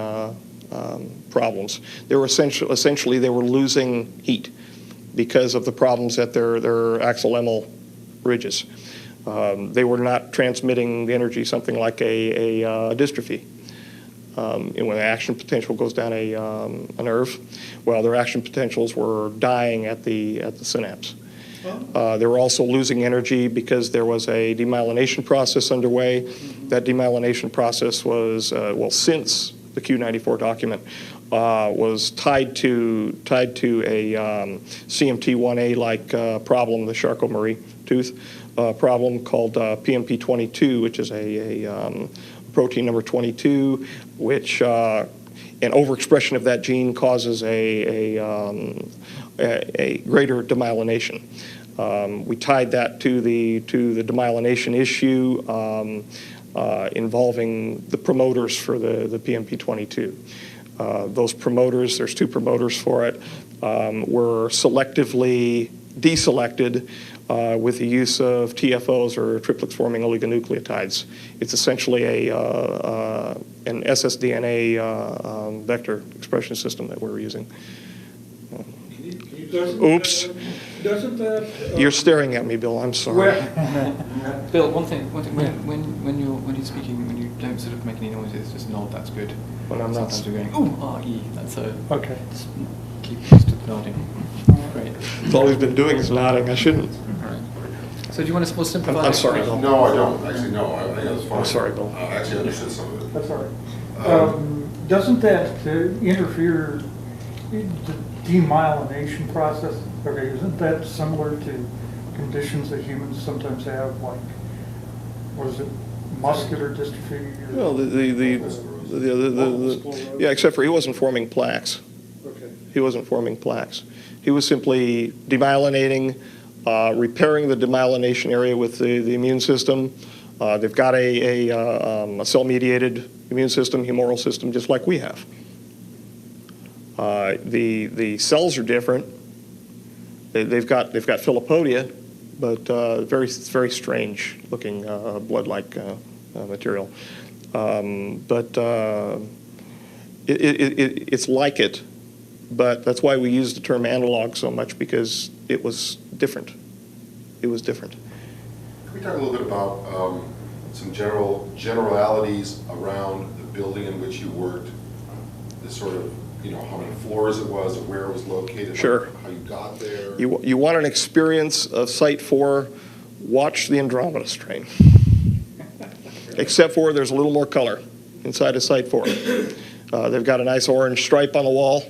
problems. They were essentially they were losing heat because of the problems at their axillemal ridges. They were not transmitting the energy, something like a dystrophy. And when the action potential goes down a nerve, well, their action potentials were dying at the synapse. They were also losing energy because there was a demyelination process underway. That demyelination process was, well, since the Q94 document, was tied to a CMT1A-like problem, the Charcot-Marie tooth problem called PMP22, which is a protein number 22, which an overexpression of that gene causes a greater demyelination. We tied that to the demyelination issue involving the promoters for the PMP22. Those promoters, there's two promoters for it, were selectively deselected with the use of TFOs, or triplex-forming oligonucleotides. It's essentially an ssDNA vector expression system that we're using. Oops. Doesn't that... You're staring at me, Bill. I'm sorry. Bill, one thing. When you're speaking, when you don't sort of make any noises, just nod. That's good. When I'm not. Sometimes we're going, ooh, ah-ee. That's Okay. just keep used to nodding. Great. That's all he's been doing is nodding. I shouldn't. All right. So do you want to simplify? I'm sorry, Bill. No, I don't. Actually, no. I think that's fine. I'm sorry, Bill. I actually understood some of it. That's all right. Doesn't that interfere in the demyelination process? Okay, isn't that similar to conditions that humans sometimes have, like, what is it, muscular dystrophy? Well, yeah, except for he wasn't forming plaques. Okay. He wasn't forming plaques. He was simply demyelinating, repairing the demyelination area with the immune system. They've got a cell-mediated immune system, humoral system, just like we have. The cells are different. They've got Philopodia, but very strange looking blood-like material. It's like it, but that's why we use the term analog so much, because it was different. It was different. Can we talk a little bit about some generalities around the building in which you worked, the sort of, you know, how many floors it was, or where it was located, Sure. how you got there? You want an experience of Site 4, watch the Andromeda strain. Except for there's a little more color inside of Site 4. They've got a nice orange stripe on the wall,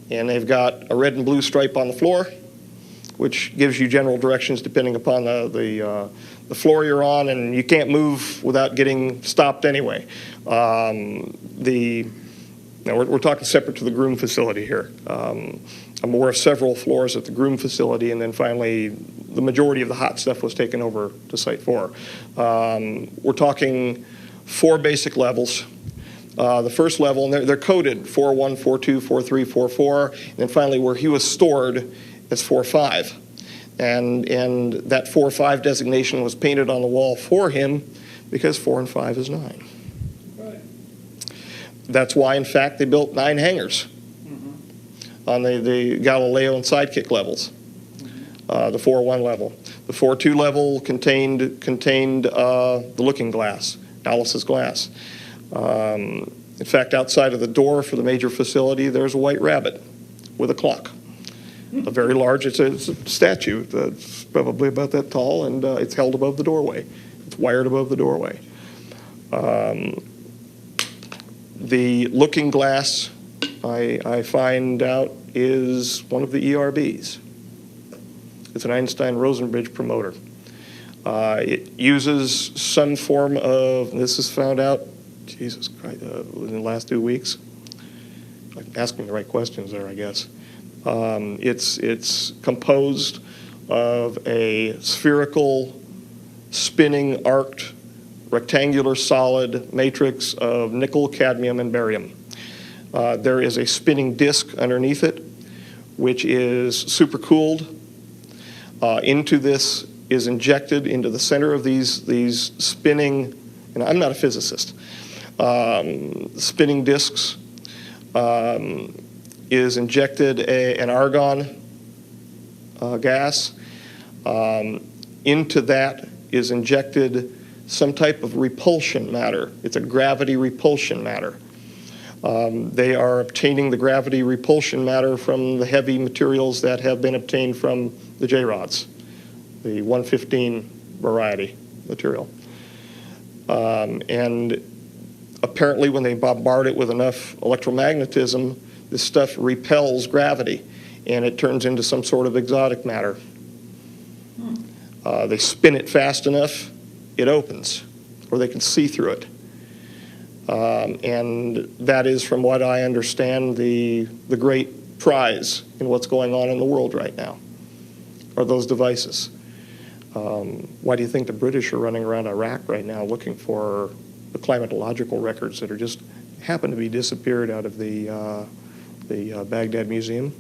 and they've got a red and blue stripe on the floor, which gives you general directions depending upon the floor you're on, and you can't move without getting stopped anyway. Now we're talking separate to the groom facility here. I'm aware of several floors at the groom facility, and then finally the majority of the hot stuff was taken over to Site 4. We're talking 4 basic levels. The first level, and they're coded 4.1, 4.2, 4.3, 4.4, and then finally where he was stored is 4.5. And that 4.5 designation was painted on the wall for him because 4 and 5 is 9. That's why, in fact, they built 9 hangars on the Galileo and Sidekick levels, the 4.1 level. The 4.2 level contained the looking glass, Alice's glass. In fact, outside of the door for the major facility, there's a white rabbit with a clock. A very large, it's a statue that's probably about that tall, and it's held above the doorway. It's wired above the doorway. The looking glass, I find out, is one of the ERBs. It's an Einstein-Rosenbridge promoter. It uses some form of, and this is found out, Jesus Christ, in the last 2 weeks. I'm asking the right questions there, I guess. It's composed of a spherical, spinning, arced, rectangular solid matrix of nickel, cadmium, and barium. There is a spinning disk underneath it, which is supercooled. Into this is injected into the center of these spinning, and I'm not a physicist, spinning disks, is injected an argon gas. Into that is injected some type of repulsion matter. It's a gravity repulsion matter. They are obtaining the gravity repulsion matter from the heavy materials that have been obtained from the J-rods, the 115 variety material. And apparently when they bombard it with enough electromagnetism, this stuff repels gravity, and it turns into some sort of exotic matter. They spin it fast enough, it opens, or they can see through it. And that is, from what I understand, the great prize in what's going on in the world right now, are those devices. Why do you think the British are running around Iraq right now looking for the climatological records that are just happen to be disappeared out of the Baghdad Museum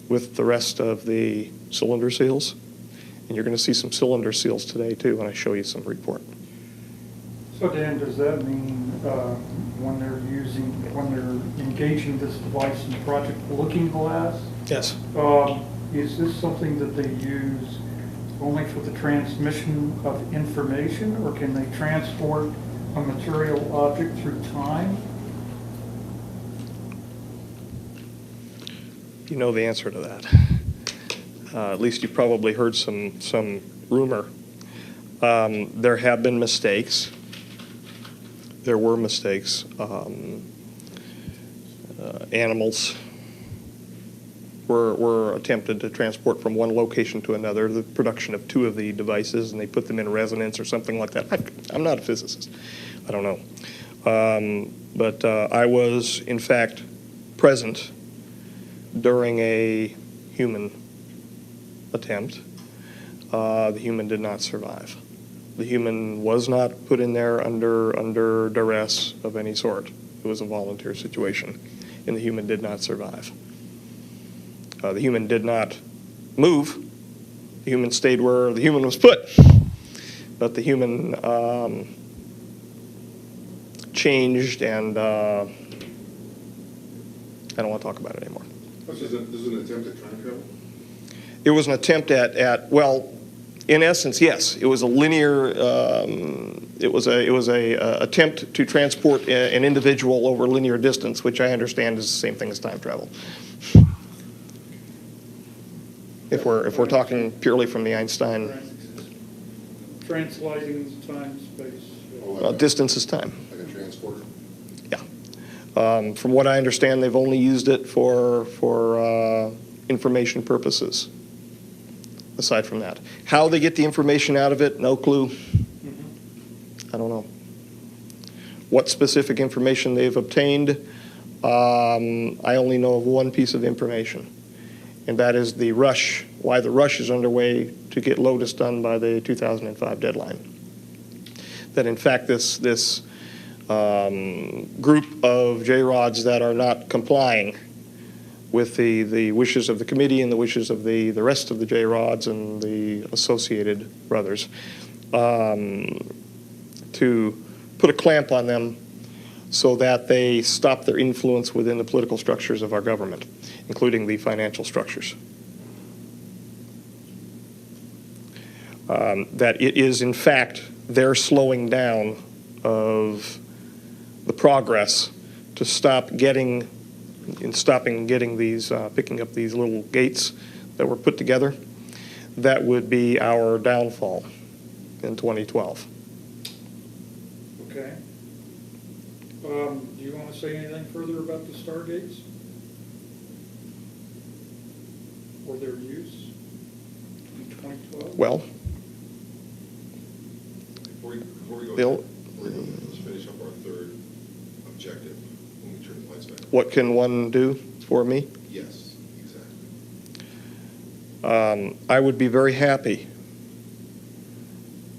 with the rest of the cylinder seals? And you're going to see some cylinder seals today too when I show you some report. So Dan, does that mean when they're engaging this device in Project Looking Glass? Yes. Is this something that they use only for the transmission of information, or can they transport a material object through time? You know the answer to that. At least you've probably heard some rumor. There have been mistakes. There were mistakes. Animals were attempted to transport from one location to another, the production of 2 of the devices, and they put them in resonance or something like that. I'm not a physicist. I don't know. But I was, in fact, present during a human attempt. The human did not survive. The human was not put in there under duress of any sort. It was a volunteer situation. and the human did not survive. The human did not move. The human stayed where the human was put. But the human changed, and I don't want to talk about it anymore. This is an attempt at time travel? It was an attempt at well, in essence, yes. It was a linear. It was a attempt to transport an individual over linear distance, which I understand is the same thing as time travel. If we're talking purely from the Einstein, Translating time, space. distance is time. Like a transporter? Yeah. From what I understand, they've only used it for information purposes. Aside from that, how they get the information out of it, no clue. I don't know. What specific information they've obtained, I only know of one piece of information, and that is the rush, why the rush is underway to get Lotus done by the 2005 deadline. That in fact this group of J-Rods that are not complying with the wishes of the committee and the wishes of the rest of the J-Rods and the associated brothers, to put a clamp on them so that they stop their influence within the political structures of our government, including the financial structures. That it is, in fact, their slowing down of the progress to stopping getting these, picking up these little gates that were put together, that would be our downfall in 2012. Okay. Do you want to say anything further about the Stargates? Or their use in 2012? Well, Before we go, Bill? let's finish up our third objective when we turn the lights back on. what can one do for me? Yes, exactly. I would be very happy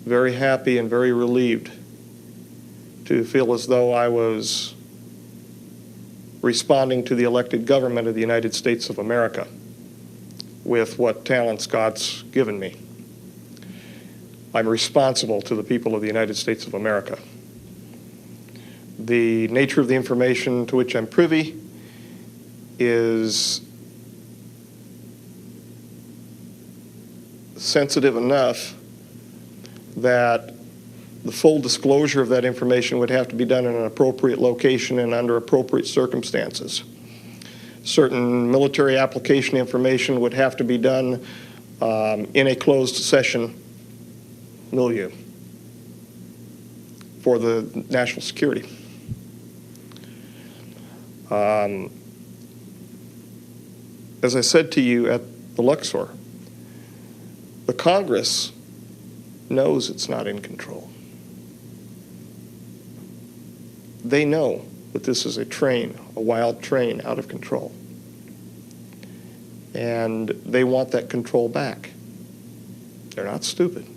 and very relieved to feel as though I was responding to the elected government of the United States of America with what talents God's given me. I'm responsible to the people of the United States of America. The nature of the information to which I'm privy is sensitive enough that the full disclosure of that information would have to be done in an appropriate location and under appropriate circumstances. Certain military application information would have to be done in a closed session milieu for the national security. As I said to you at the Luxor, the Congress knows it's not in control. They know that this is a train, a wild train out of control. And they want that control back. They're not stupid.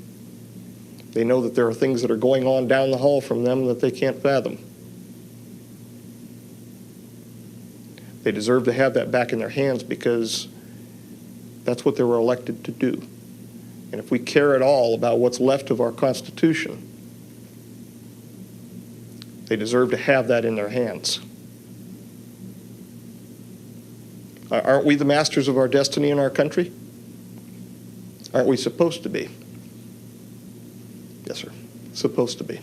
They know that there are things that are going on down the hall from them that they can't fathom. They deserve to have that back in their hands because that's what they were elected to do. And if we care at all about what's left of our Constitution, they deserve to have that in their hands. Aren't we the masters of our destiny in our country? Aren't we supposed to be? Yes, sir. Supposed to be.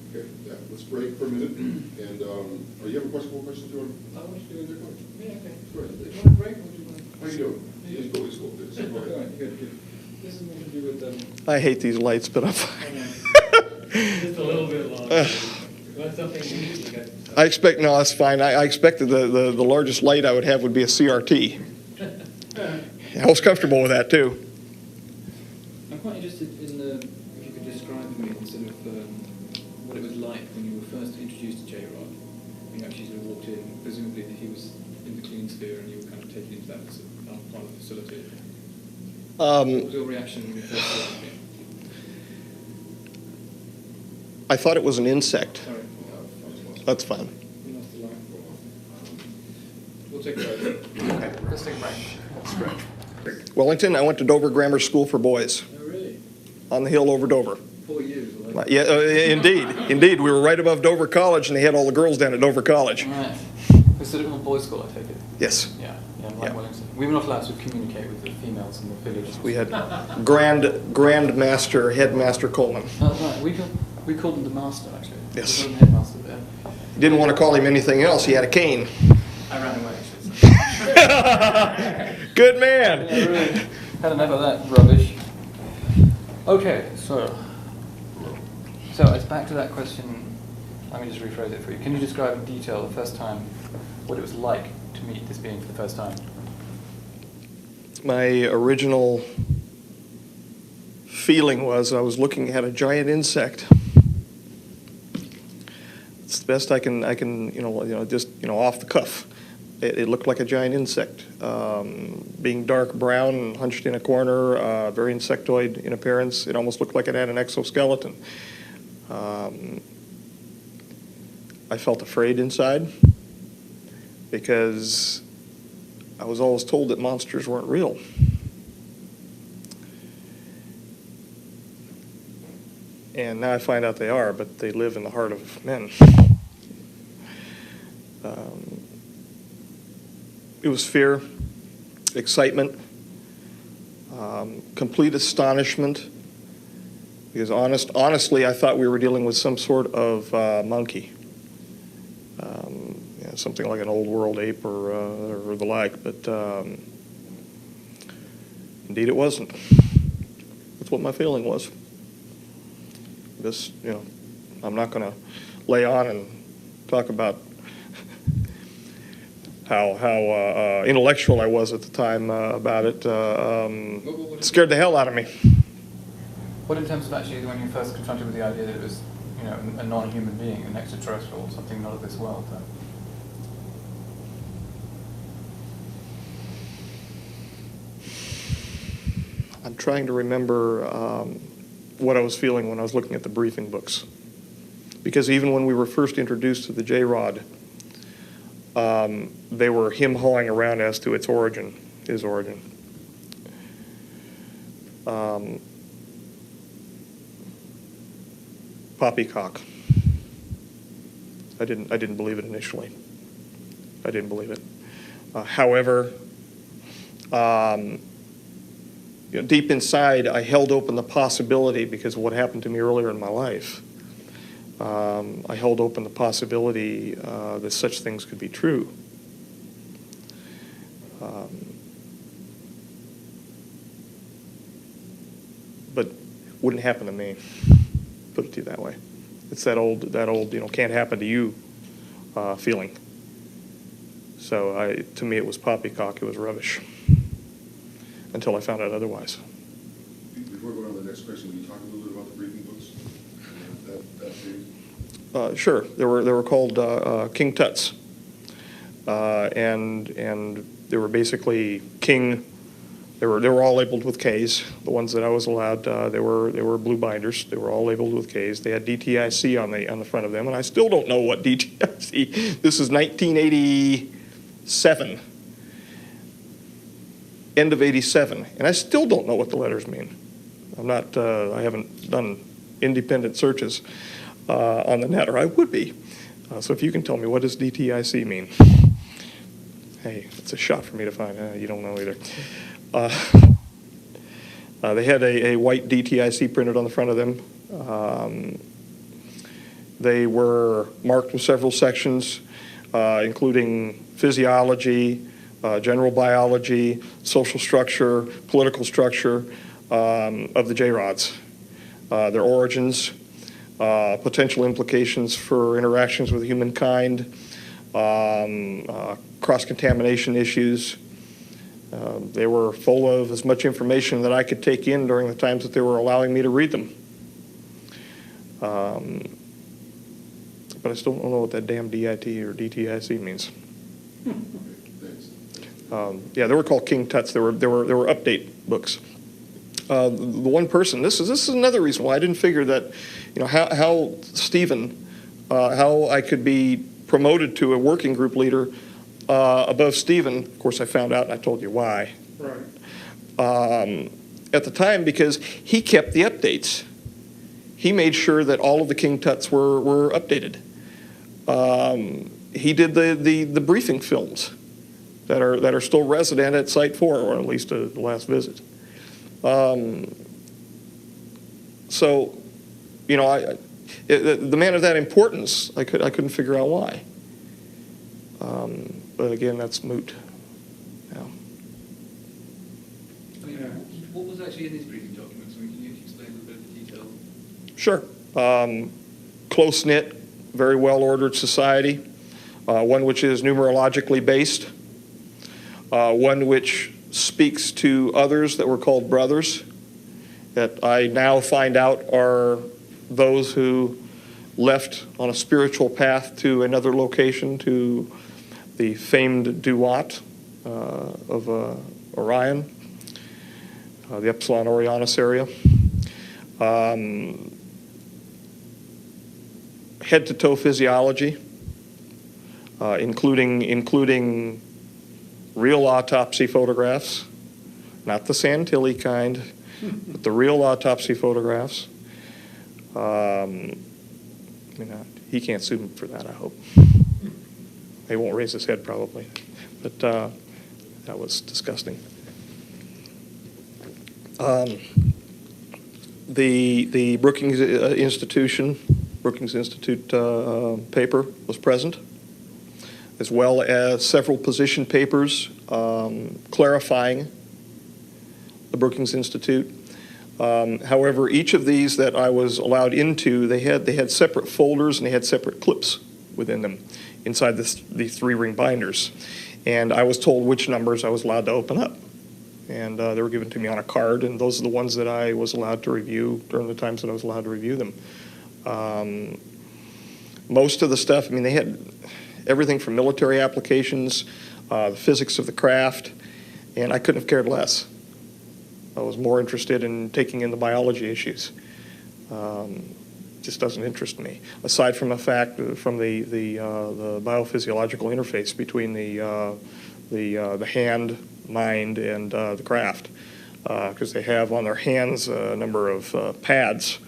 Okay, yeah, let's break for a minute. And, you have a question, more questions, Jordan? I want you to do it. Yeah, okay. Go ahead. Do you want a break or do you want How you doing? It's cool, it's cool. Good. So go ahead. Good. This is more to do with I hate these lights, but I'm fine. Just a little bit longer. Want something new? I expect, no, that's fine. I expected the largest light I would have would be a CRT. I was comfortable with that, too. I'm quite interested in if you could describe for me sort of what it was like when you were first introduced to J-Rod. When you actually sort of walked in, presumably that he was in the clean sphere and you were kind of taken into that part of the facility. What was your reaction when you first saw him? I thought it was an insect. Sorry. That's fine. We lost the line. We'll take a break. Let's take a break. Stretch. Wellington, I went to Dover Grammar School for Boys, Oh, really? on the hill over Dover. 4 years. Like. Yeah, indeed. We were right above Dover College, and they had all the girls down at Dover College. Right. Was it a boys' school, I take it? Yes. Yeah, like Yeah. Wellington. We were not allowed to communicate with the females in the village. We had Grandmaster, Headmaster Coleman. Oh, right. We called him the master, actually. Yes. We called him headmaster there. Didn't want to call him anything else. He had a cane. I ran away, actually. Good man. Yeah, really. Had enough of that rubbish. Okay, so it's back to that question. Let me just rephrase it for you. Can you describe in detail the first time, what it was like to meet this being for the first time? My original feeling was I was looking at a giant insect. It's the best I can just off the cuff. It looked like a giant insect, being dark brown and hunched in a corner, very insectoid in appearance. It almost looked like it had an exoskeleton. I felt afraid inside because I was always told that monsters weren't real. And now I find out they are, but they live in the heart of men. It was fear, excitement, complete astonishment, because honestly, I thought we were dealing with some sort of monkey, something like an old world ape or the like, but indeed it wasn't. That's what my feeling was. This, I'm not going to lay on and talk about how intellectual I was at the time about it. It scared the hell out of me. What in terms of actually when you first confronted with the idea that it was, a non-human being, an extraterrestrial, something not of this world? I'm trying to remember what I was feeling when I was looking at the briefing books. Because even when we were first introduced to the J-Rod, they were him-hawing around as to its origin, his origin. Poppycock. I didn't believe it initially. I didn't believe it. However, deep inside, I held open the possibility, because of what happened to me earlier in my life. I held open the possibility that such things could be true. But wouldn't happen to me. Put it to you that way. It's that old, can't happen to you feeling. So to me, it was poppycock. It was rubbish. Until I found out otherwise. Before going on to the next question, can you talk a little bit about the briefing books? That series? Sure. They were called King Tuts, and they were basically King. They were all labeled with K's. The ones that I was allowed, they were blue binders. They were all labeled with K's. They had DTIC on the front of them, and I still don't know what DTIC. This is 1987. End of 87, and I still don't know what the letters mean. I haven't done independent searches on the net, or I would be. So if you can tell me, what does DTIC mean? Hey, it's a shot for me to find. You don't know either. They had a white DTIC printed on the front of them. They were marked with several sections, including physiology, general biology, social structure, political structure of the J-Rods, their origins, potential implications for interactions with humankind, cross-contamination issues. They were full of as much information that I could take in during the times that they were allowing me to read them. But I still don't know what that damn DIT or DTIC means. Yeah, they were called King Tuts. They were update books. The one person. This is another reason why I didn't figure that, how Stephen how I could be promoted to a working group leader above Stephen. Of course, I found out and I told you why. Right. At the time, because he kept the updates. He made sure that all of the King Tuts were updated. He did the briefing films that are still resident at Site 4, or at least the last visit. So, you know, the man of that importance, I couldn't figure out why. But again, that's moot. Yeah. I mean, what was actually in these briefing documents? I mean, can you explain a little bit of the detail? Sure. Close-knit, very well-ordered society, one which is numerologically based, one which speaks to others that were called brothers, that I now find out are those who left on a spiritual path to another location, to the famed Duat of Orion, the Epsilon Orionis area. Head-to-toe physiology, including real autopsy photographs, not the Santilli kind, but the real autopsy photographs. He can't sue me for that, I hope. He won't raise his head probably, but that was disgusting. The Brookings Institute paper was present, as well as several position papers clarifying the Brookings Institute. However, each of these that I was allowed into, they had separate folders and they had separate clips within them inside these three-ring binders. And I was told which numbers I was allowed to open up. And they were given to me on a card, and those are the ones that I was allowed to review during the times that I was allowed to review them. Most of the stuff, I mean, they had everything from military applications, the physics of the craft, and I couldn't have cared less. I was more interested in taking in the biology issues. Just doesn't interest me. Aside from the fact from the biophysiological interface between the hand, mind, and the craft, because they have on their hands a number of pads,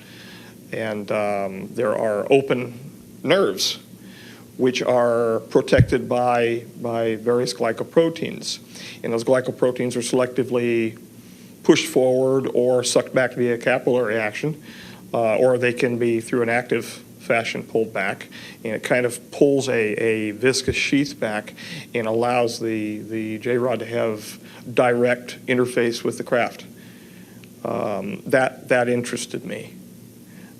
and there are open nerves which are protected by various glycoproteins, and those glycoproteins are selectively pushed forward or sucked back via capillary action, or they can be through an active fashion pulled back, and it kind of pulls a viscous sheath back and allows the J-rod to have direct interface with the craft. That interested me,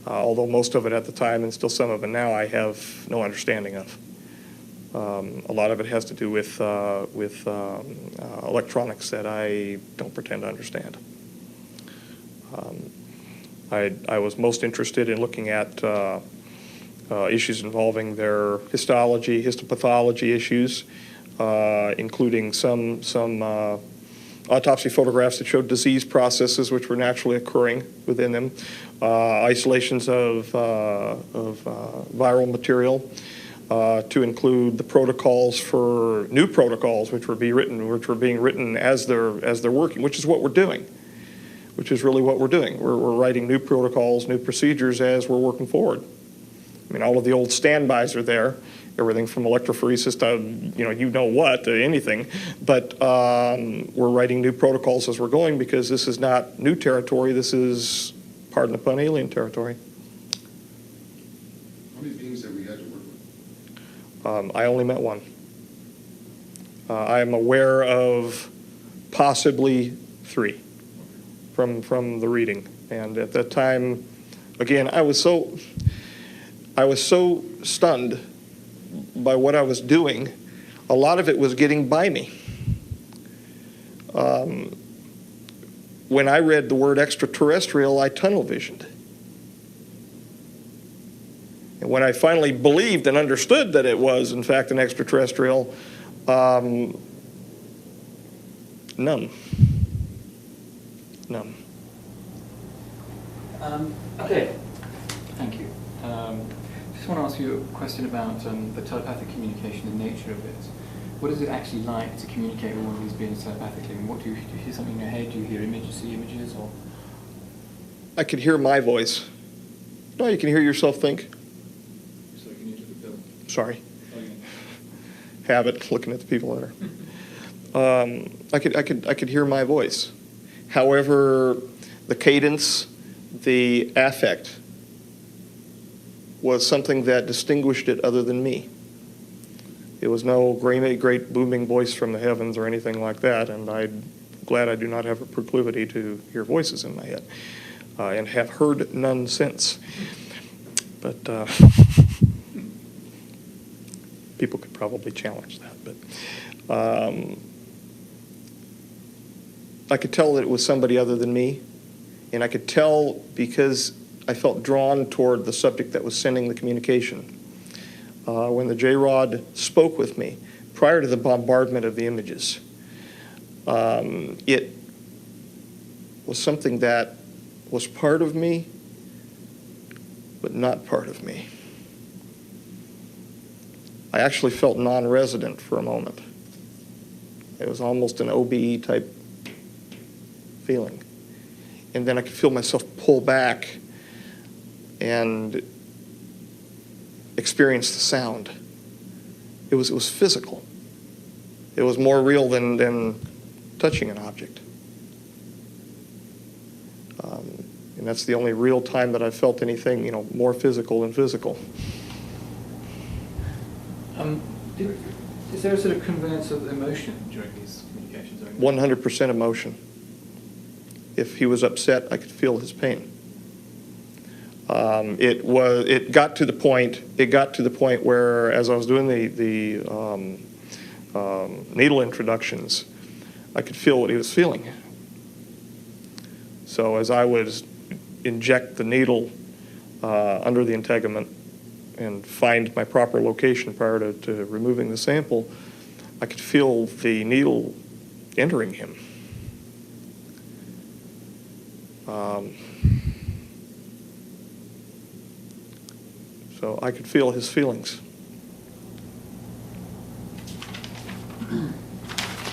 although most of it at the time, and still some of it now, I have no understanding of. A lot of it has to do with electronics that I don't pretend to understand. I was most interested in looking at issues involving their histology, histopathology issues, including some autopsy photographs that showed disease processes which were naturally occurring within them, isolations of viral material, to include the protocols for new protocols which were being written as they're working, which is what we're doing. Which is really what we're doing. We're writing new protocols, new procedures as we're working forward. I mean, all of the old standbys are there, everything from electrophoresis to, you know what, to anything. But we're writing new protocols as we're going, because this is not new territory. This is, pardon the pun, alien territory. How many beings have we had to work with? I only met one. I am aware of possibly 3. From the reading, and at that time, again, I was so stunned by what I was doing. A lot of it was getting by me. When I read the word extraterrestrial, I tunnel visioned, and when I finally believed and understood that it was in fact an extraterrestrial, numb. Okay, thank you. just want to ask you a question about the telepathic communication, the nature of it. What is it actually like to communicate with one of these beings telepathically? And what do you hear something in your head? Do you hear images, see images, or? I could hear my voice. No, you can hear yourself think. Sorry, can you do the film? Sorry. Oh, yeah. Habit, looking at the people that are. I could hear my voice. However, the cadence, the affect was something that distinguished it other than me. It was no great booming voice from the heavens or anything like that, and I'm glad I do not have a proclivity to hear voices in my head, and have heard none since. But people could probably challenge that. But I could tell that it was somebody other than me, and I could tell because I felt drawn toward the subject that was sending the communication. When the J-Rod spoke with me, prior to the bombardment of the images, it was something that was part of me, but not part of me. I actually felt non-resident for a moment. It was almost an OBE type feeling. And then I could feel myself pull back and experience the sound. It was physical. It was more real than touching an object. And that's the only real time that I felt anything, more physical than physical. Is there a sort of conveyance of emotion during these communications? 100% emotion. If he was upset, I could feel his pain. It got to the point where, as I was doing the needle introductions, I could feel what he was feeling. So as I would inject the needle under the integument and find my proper location prior to removing the sample, I could feel the needle entering him. So I could feel his feelings. Were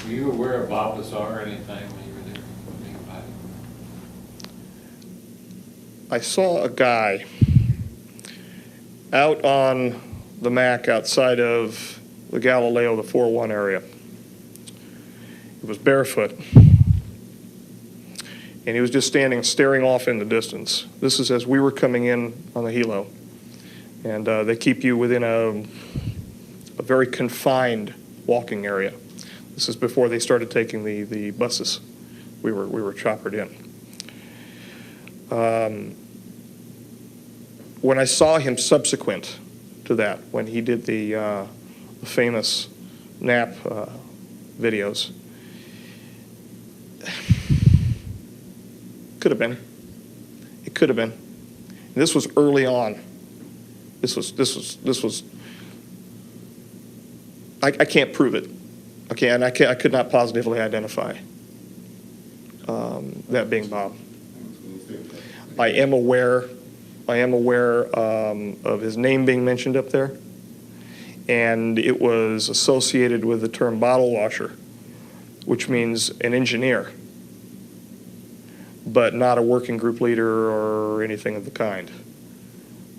you aware of Bob Lazar anytime when you were there? Being about it? I saw a guy out on the Mac outside of the Galileo, the 4-1 area. He was barefoot. And he was just staring off in the distance. This is as we were coming in on the helo. And they keep you within a very confined walking area. This is before they started taking the buses. We were choppered in. When I saw him subsequent to that, when he did the famous nap videos, could have been. It could have been. And this was early on. This was. I can't prove it. Okay, and I could not positively identify that being Bob. I am aware of his name being mentioned up there, and it was associated with the term bottle washer, which means an engineer, but not a working group leader or anything of the kind.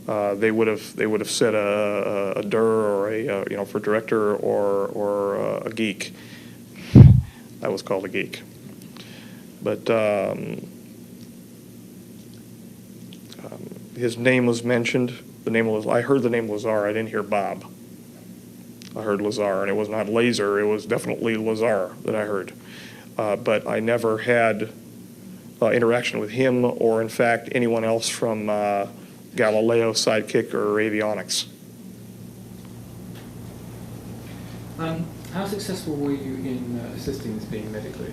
They would have said a DIR or a for director or a geek. I was called a geek, but his name was mentioned. I heard the name Lazar. I didn't hear Bob. I heard Lazar, and it was not Laser. It was definitely Lazar that I heard. But I never had interaction with him or, in fact, anyone else from Galileo, Sidekick, or Avionics. How successful were you in assisting this being medically?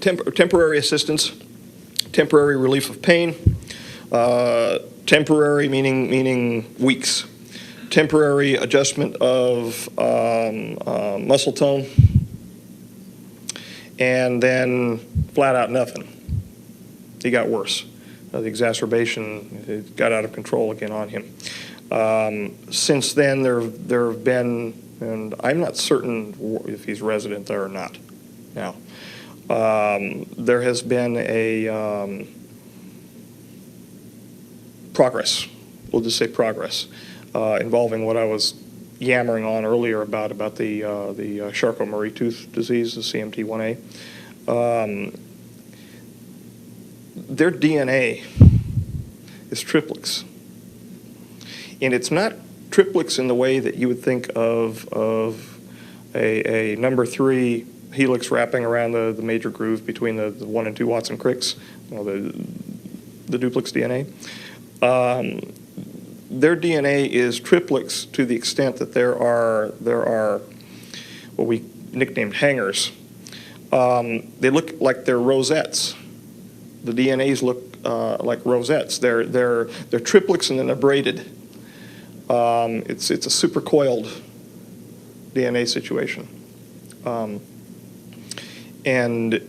Temporary assistance, temporary relief of pain, temporary meaning weeks, temporary adjustment of muscle tone, and then flat out nothing. He got worse. the exacerbation, it got out of control again on him. Since then, there have been, and I'm not certain if he's resident there or not now, there has been a progress, we'll just say progress, involving what I was yammering on earlier about the Charcot-Marie tooth disease, the CMT1A. Their DNA is triplex. And it's not triplex in the way that you would think of a number 3 helix wrapping around the major groove between the 1 and 2 Watson Cricks, the duplex DNA. Their DNA is triplex to the extent that there are what we nicknamed hangers. They look like they're rosettes. The DNAs look like rosettes. They're triplex and then they're braided. It's a supercoiled DNA situation. And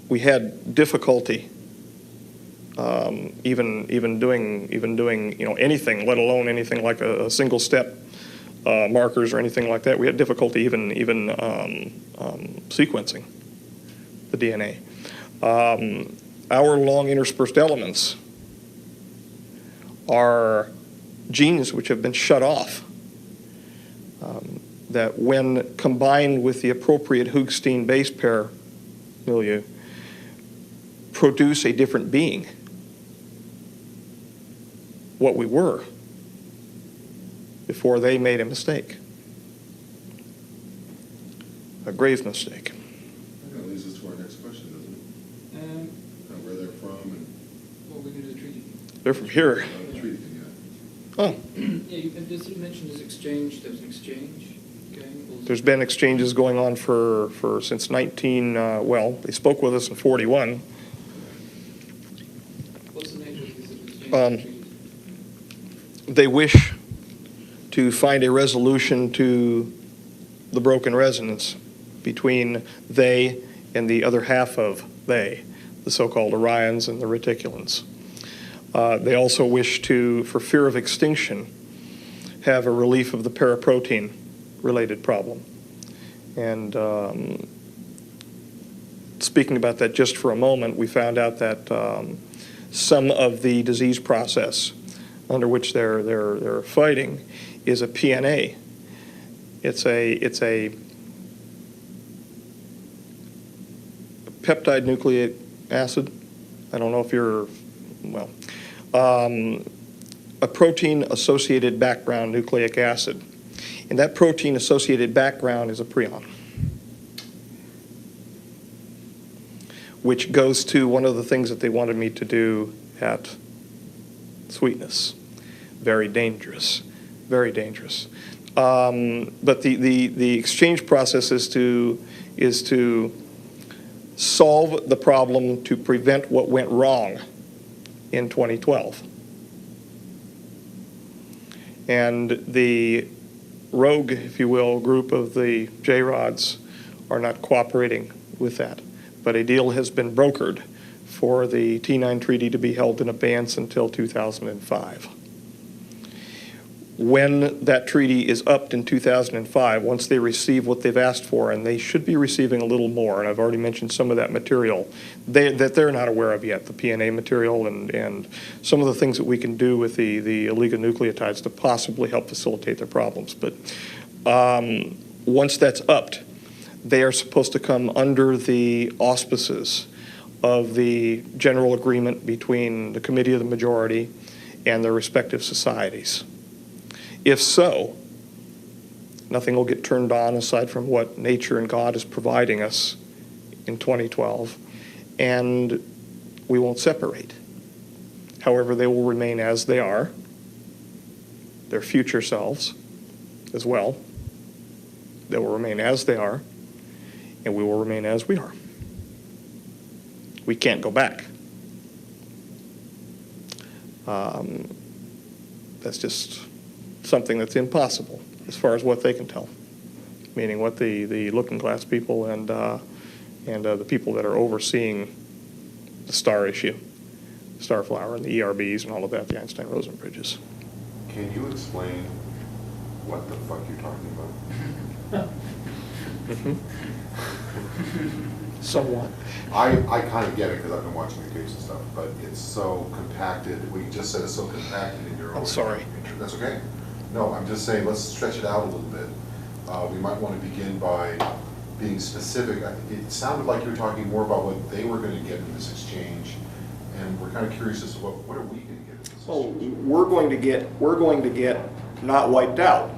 we had difficulty even doing anything, let alone anything like a single step markers or anything like that. We had difficulty even sequencing the DNA. Our long interspersed elements are genes which have been shut off, that when combined with the appropriate Hoogsteen base pair milieu, produce a different being, what we were before they made a mistake, a grave mistake. That leads us to our next question, doesn't it? Where they're from and... Well, we're going to do the treaty. They're from here. The treaty thing, Oh, Yeah, you mentioned this exchange. There was an exchange going. there's been exchanges going on since 19, well, they spoke with us in 41. What's the nature of this exchange? They wish to find a resolution to the broken resonance between they and the other half of they, the so-called Orions and the Reticulans. They also wish to, for fear of extinction, have a relief of the paraprotein-related problem. And speaking about that just for a moment, we found out that some of the disease process under which they're fighting is a PNA. It's a peptide nucleic acid. I don't know if you're, well, a protein-associated background nucleic acid. And that protein-associated background is a prion, which goes to one of the things that they wanted me to do at Sweetness. Very dangerous, very dangerous. But the exchange process is to solve the problem to prevent what went wrong in 2012. And the rogue, if you will, group of the J-Rods are not cooperating with that. But a deal has been brokered for the T9 treaty to be held in abeyance until 2005. When that treaty is upped in 2005, once they receive what they've asked for, and they should be receiving a little more, and I've already mentioned some of that material that they're not aware of yet, the PNA material and some of the things that we can do with the oligonucleotides to possibly help facilitate their problems. But once that's upped, they are supposed to come under the auspices of the general agreement between the Committee of the Majority and their respective societies. If so, nothing will get turned on aside from what nature and God is providing us in 2012, and we won't separate. However, they will remain as they are, their future selves as well. They will remain as they are, and we will remain as we are. We can't go back. That's just something that's impossible as far as what they can tell, meaning what the looking glass people and the people that are overseeing the star issue, Starflower and the ERBs and all of that, the Einstein-Rosen bridges. Can you explain what the fuck you're talking about? Somewhat. I kind of get it because I've been watching the case and stuff, but it's so compacted. What you just said is so compacted in your own. I'm sorry. That's okay. No, I'm just saying, let's stretch it out a little bit. We might want to begin by being specific. It sounded like you were talking more about what they were going to get in this exchange, and we're kind of curious as to what are we going to get in this exchange? Well, we're going to get not wiped out.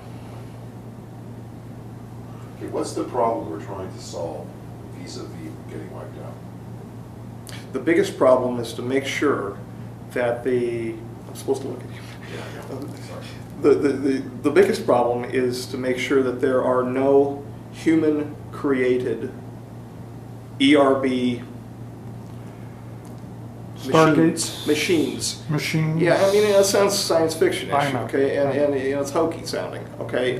Okay, what's the problem we're trying to solve vis-a-vis getting wiped out? The biggest problem is to make sure that I'm supposed to look at you. Sorry. The biggest problem is to make sure that there are no human-created ERB Stargates? machines. Machines? Yeah, I mean, that sounds science fiction-ish, I know. okay, and you know, it's hokey sounding, okay?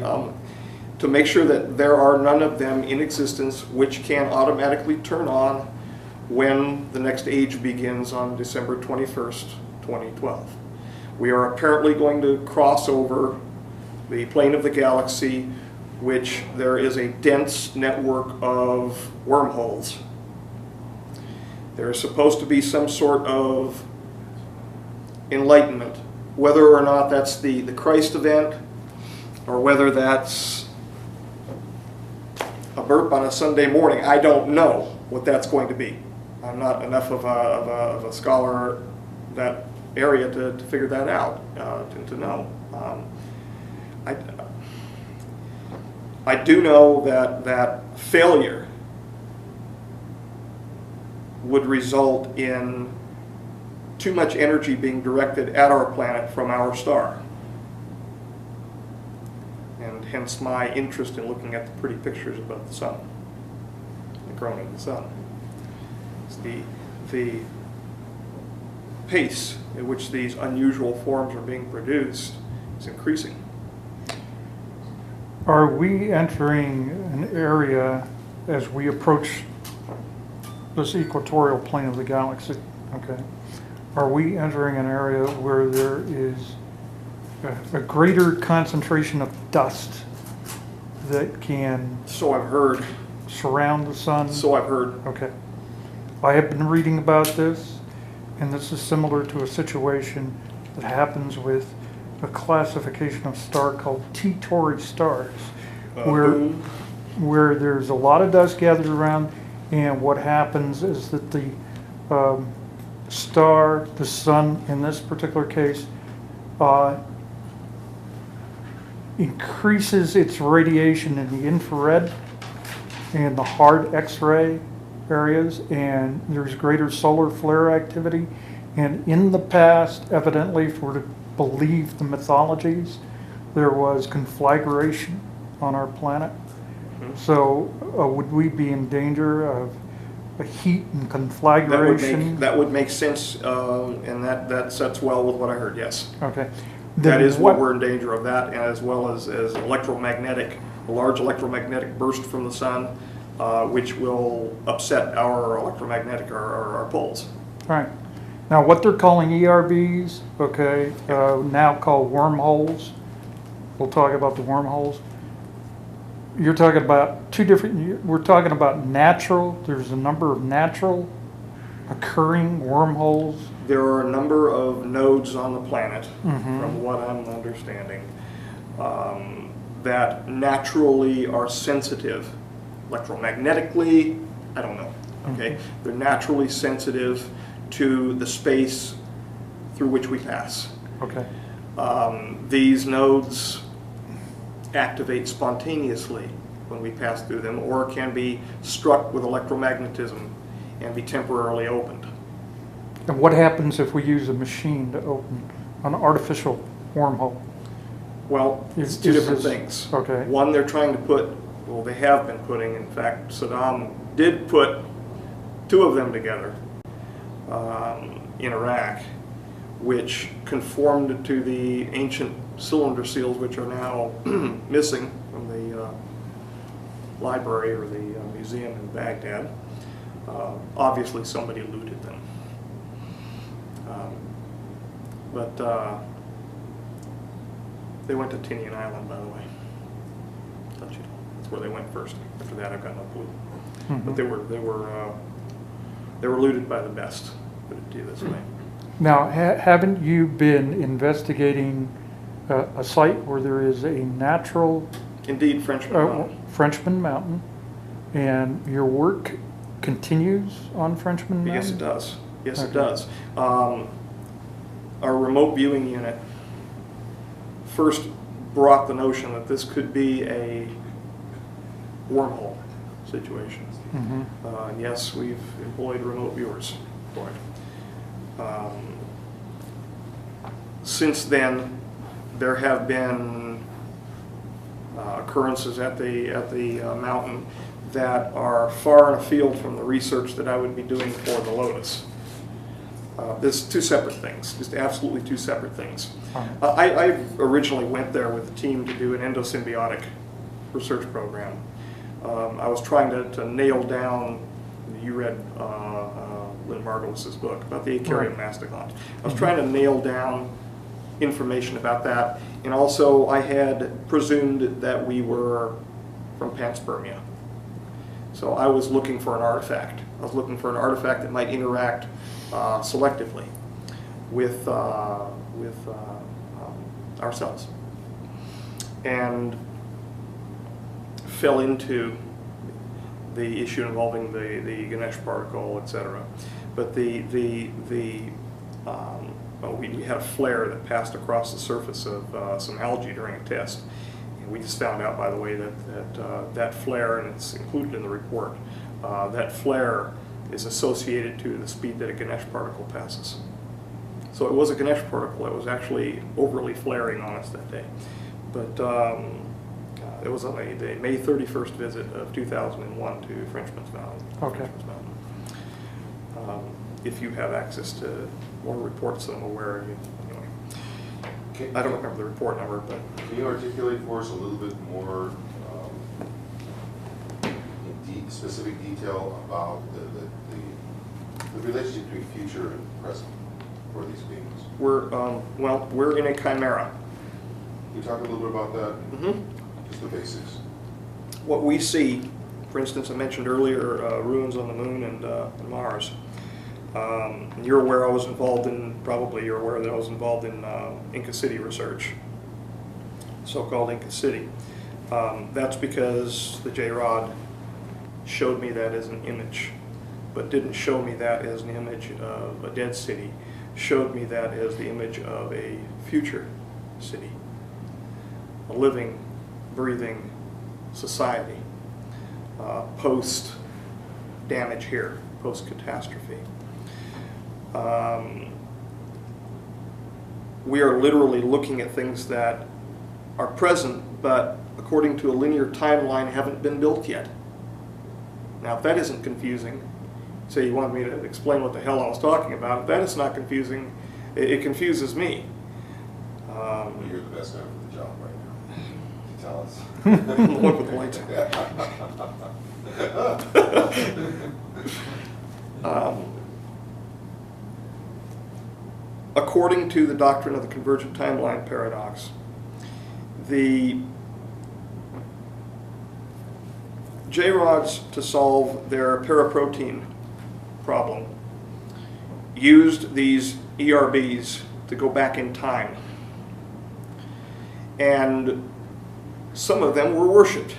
To make sure that there are none of them in existence which can automatically turn on when the next age begins on December 21st, 2012. We are apparently going to cross over the plane of the galaxy, which there is a dense network of wormholes. There is supposed to be some sort of enlightenment, whether or not that's the Christ event, or whether that's a burp on a Sunday morning. I don't know what that's going to be. I'm not enough of a scholar in that area to figure that out, to know. I do know that failure would result in too much energy being directed at our planet from our star. And hence my interest in looking at the pretty pictures above the sun, the corona of the sun. It's the pace at which these unusual forms are being produced is increasing. Are we entering an area as we approach this equatorial plane of the galaxy? Okay. Are we entering an area where there is a greater concentration of dust that can So I've heard. surround the sun? So I've heard. Okay. I have been reading about this, and this is similar to a situation that happens with a classification of star called T-Tauri stars, where there's a lot of dust gathered around, and what happens is that the star, the sun in this particular case, increases its radiation in the infrared and the hard X-ray areas, and there's greater solar flare activity. And in the past, evidently, if we're to believe the mythologies, there was conflagration on our planet. So would we be in danger of a heat and conflagration? That would make sense, and that sets well with what I heard, yes. Okay. That Then is what we're in danger of, that, as well as a large electromagnetic burst from the sun, which will upset our electromagnetic, our poles. All right. Now, what they're calling ERBs, okay, now called wormholes. We'll talk about the wormholes. You're talking about two different, we're talking about natural, there's a number of natural occurring wormholes. There are a number of nodes on the planet, from what I'm understanding, that naturally are sensitive electromagnetically. I don't know. Okay, they're naturally sensitive to the space through which we pass. Okay. These nodes activate spontaneously when we pass through them, or can be struck with electromagnetism and be temporarily opened. And what happens if we use a machine to open an artificial wormhole? Well, it's Is- two is different this- things. okay. One, they're trying to put, well, they have been putting, in fact, Saddam did put two of them together in Iraq, which conformed to the ancient cylinder seals, which are now missing from the library or the museum in Baghdad. Obviously, somebody looted them. But they went to Tinian Island, by the way. Thought you know. That's where they went first. After that, I've got no clue. But they were looted by the best. Put it to you this way. Now, haven't you been investigating a site where there is a natural Indeed, Frenchman Mountain. Frenchman Mountain, and your work continues on Frenchman Mountain? Yes, it does. Yes, Okay. it does. Our remote viewing unit first brought the notion that this could be a wormhole situation. And yes, we've employed remote viewers for it. Since then, there have been occurrences at the mountain that are far and afield from the research that I would be doing for the Lotus. There's two separate things, just absolutely two separate things. I originally went there with a team to do an endosymbiotic research program. I was trying to nail down, you read Lynn Margulis's book about the Acarian mastodon. I was trying to nail down information about that, and also I had presumed that we were from panspermia. So I was looking for an artifact. I was looking for an artifact that might interact selectively with ourselves, and fell into the issue involving the Ganesh particle, etc. But well, we had a flare that passed across the surface of some algae during a test. And we just found out, by the way, that flare, and it's included in the report, that flare is associated to the speed that a Ganesh particle passes. So it was a Ganesh particle. It was actually overly flaring on us that day. But it was on the May 31st visit of 2001 to Frenchman's Mountain. Okay. Frenchman's Mountain. If you have access to more reports than I'm aware of, anyway. I don't remember the report number, but. Can you articulate for us a little bit more in specific detail about the relationship between future and present for these beings? We're in a chimera. Can you talk a little bit about that? Just the basics. What we see, for instance, I mentioned earlier ruins on the moon and Mars. And you're aware I was involved in, probably you're aware that I was involved in Inca City research, so-called Inca City. That's because the J-Rod showed me that as an image, but didn't show me that as an image of a dead city, showed me that as the image of a future city, a living, breathing society, post-damage here, post-catastrophe. We are literally looking at things that are present, but according to a linear timeline haven't been built yet. Now, if that isn't confusing, say you want me to explain what the hell I was talking about, if that is not confusing, it confuses me. Well, you're the best guy for the job right now. Tell us. Look with lights. According to the doctrine of the convergent timeline paradox, the J-rods, to solve their paraprotein problem, used these ERBs to go back in time. And some of them were worshipped.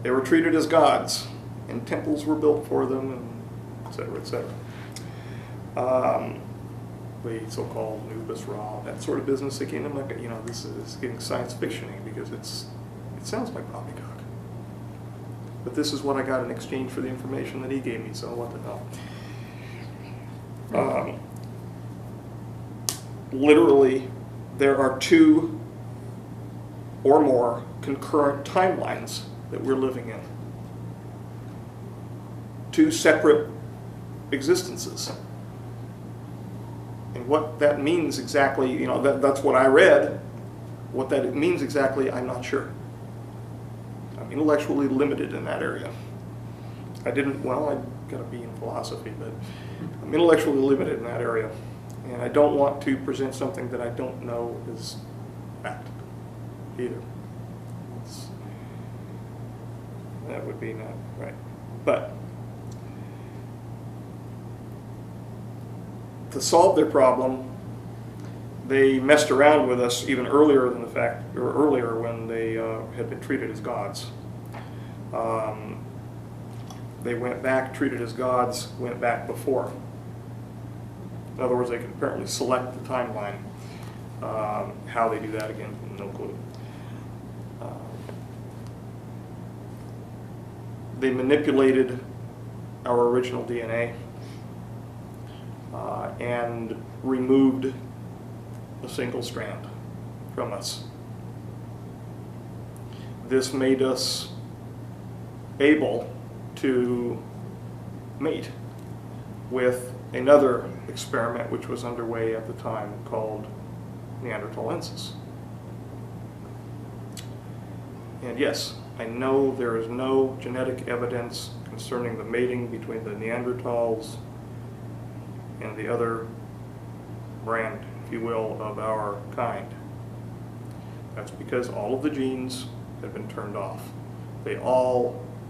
They were treated as gods, and temples were built for them, and et cetera, et cetera. The so-called Nubis Ra, that sort of business. Again, I'm not gonna, this is getting science fiction-y because it sounds like poppycock. But this is what I got in exchange for the information that he gave me, so what the hell. Literally, there are two or more concurrent timelines that we're living in. Two separate existences. And what that means exactly, that's what I read. What that means exactly, I'm not sure. I'm intellectually limited in that area. I didn't, well, I got a B in philosophy, but I'm intellectually limited in that area. And I don't want to present something that I don't know is fact either. That would be not right. But to solve their problem, they messed around with us even earlier than earlier when they had been treated as gods. They went back, treated as gods, went back before. In other words, they could apparently select the timeline. How they do that, again, no clue. They manipulated our original DNA and removed a single strand from us. This made us able to mate with another experiment which was underway at the time called Neanderthalensis. And yes, I know there is no genetic evidence concerning the mating between the Neanderthals and the other brand, if you will, of our kind. That's because all of the genes have been turned off.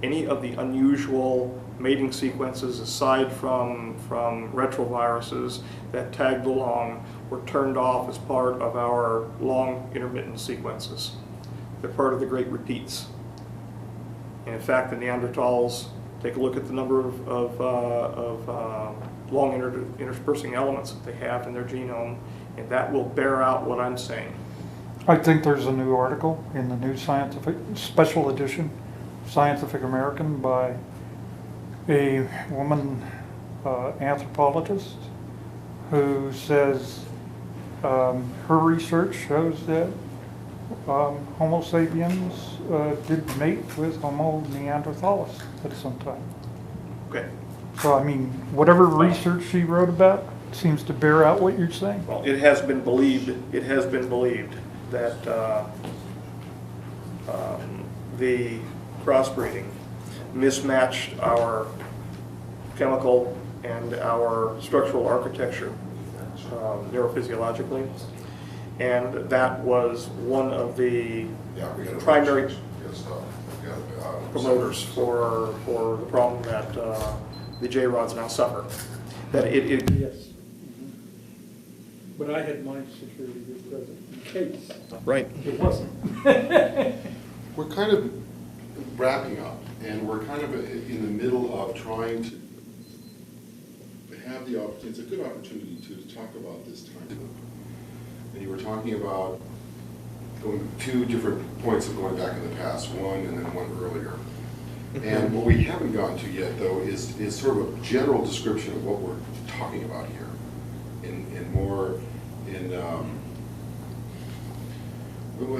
Any of the unusual mating sequences aside from retroviruses that tagged along were turned off as part of our long intermittent sequences. They're part of the great repeats. And in fact, the Neanderthals, take a look at the number of long interspersing elements that they have in their genome, and that will bear out what I'm saying. I think there's a new article in the new scientific special edition, Scientific American, by a woman anthropologist who says her research shows that Homo sapiens did mate with Homo neanderthalis at some time. Okay. So, I mean, whatever research she wrote about seems to bear out what you're saying. Well, it has been believed that the crossbreeding mismatched our chemical and our structural architecture neurophysiologically, and that was one of the primary promoters for the problem that the J-rods now suffer. That it Yes. But I had my security present in case right. it wasn't. We're kind of wrapping up, and we're kind of in the middle of trying to have the opportunity, it's a good opportunity to talk about this time. And you were talking about going two different points of going back in the past, one and then one earlier. And what we haven't gotten to yet, though, is sort of a general description of what we're talking about here, in more in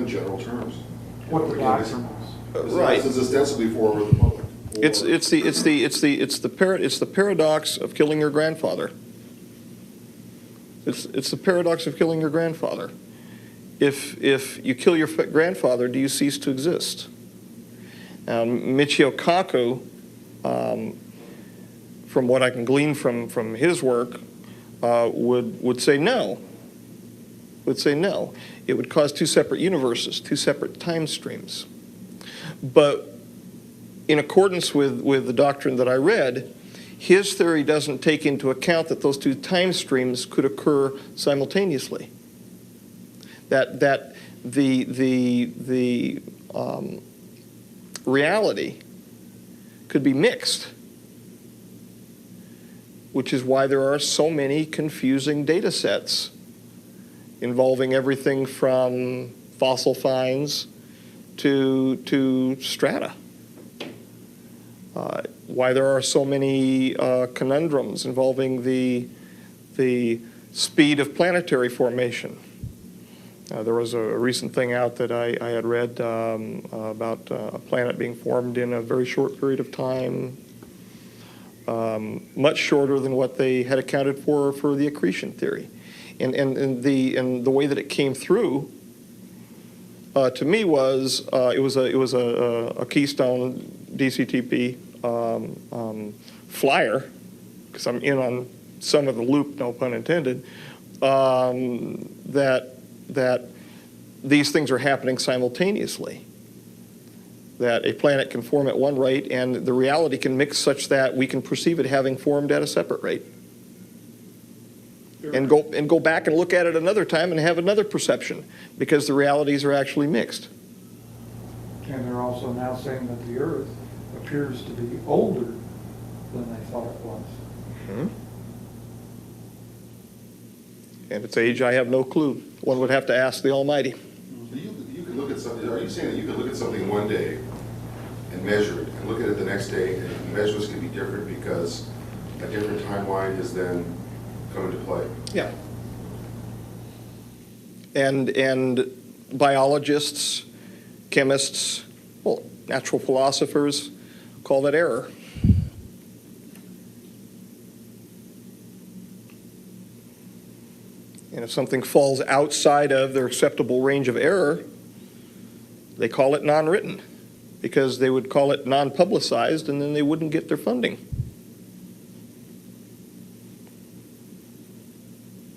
general terms. What the doctrine is. Right. This is ostensibly for the public. It's the paradox of killing your grandfather. It's the paradox of killing your grandfather. If you kill your grandfather, do you cease to exist? Michio Kaku, from what I can glean from his work, would say no. Would say no. It would cause two separate universes, two separate time streams. But in accordance with the doctrine that I read, his theory doesn't take into account that those two time streams could occur simultaneously. That the reality could be mixed, which is why there are so many confusing data sets involving everything from fossil finds to strata. Why there are so many conundrums involving the speed of planetary formation. There was a recent thing out that I had read about a planet being formed in a very short period of time, much shorter than what they had accounted for the accretion theory. And the way that it came through to me was it was a Keystone DCTP flyer, because I'm in on some of the loop, no pun intended, that these things are happening simultaneously. That a planet can form at one rate and the reality can mix such that we can perceive it having formed at a separate rate. And go back and look at it another time and have another perception because the realities are actually mixed. And they're also now saying that the Earth appears to be older than they thought it was. Mm-hmm. And its age, I have no clue. One would have to ask the Almighty. So you could look at something, are you saying that you could look at something one day and measure it, and look at it the next day, and the measurements can be different because a different timeline is then come into play? Yeah. And biologists, chemists, well, natural philosophers call that error. And if something falls outside of their acceptable range of error, they call it non-written, because they would call it non-publicized, and then they wouldn't get their funding.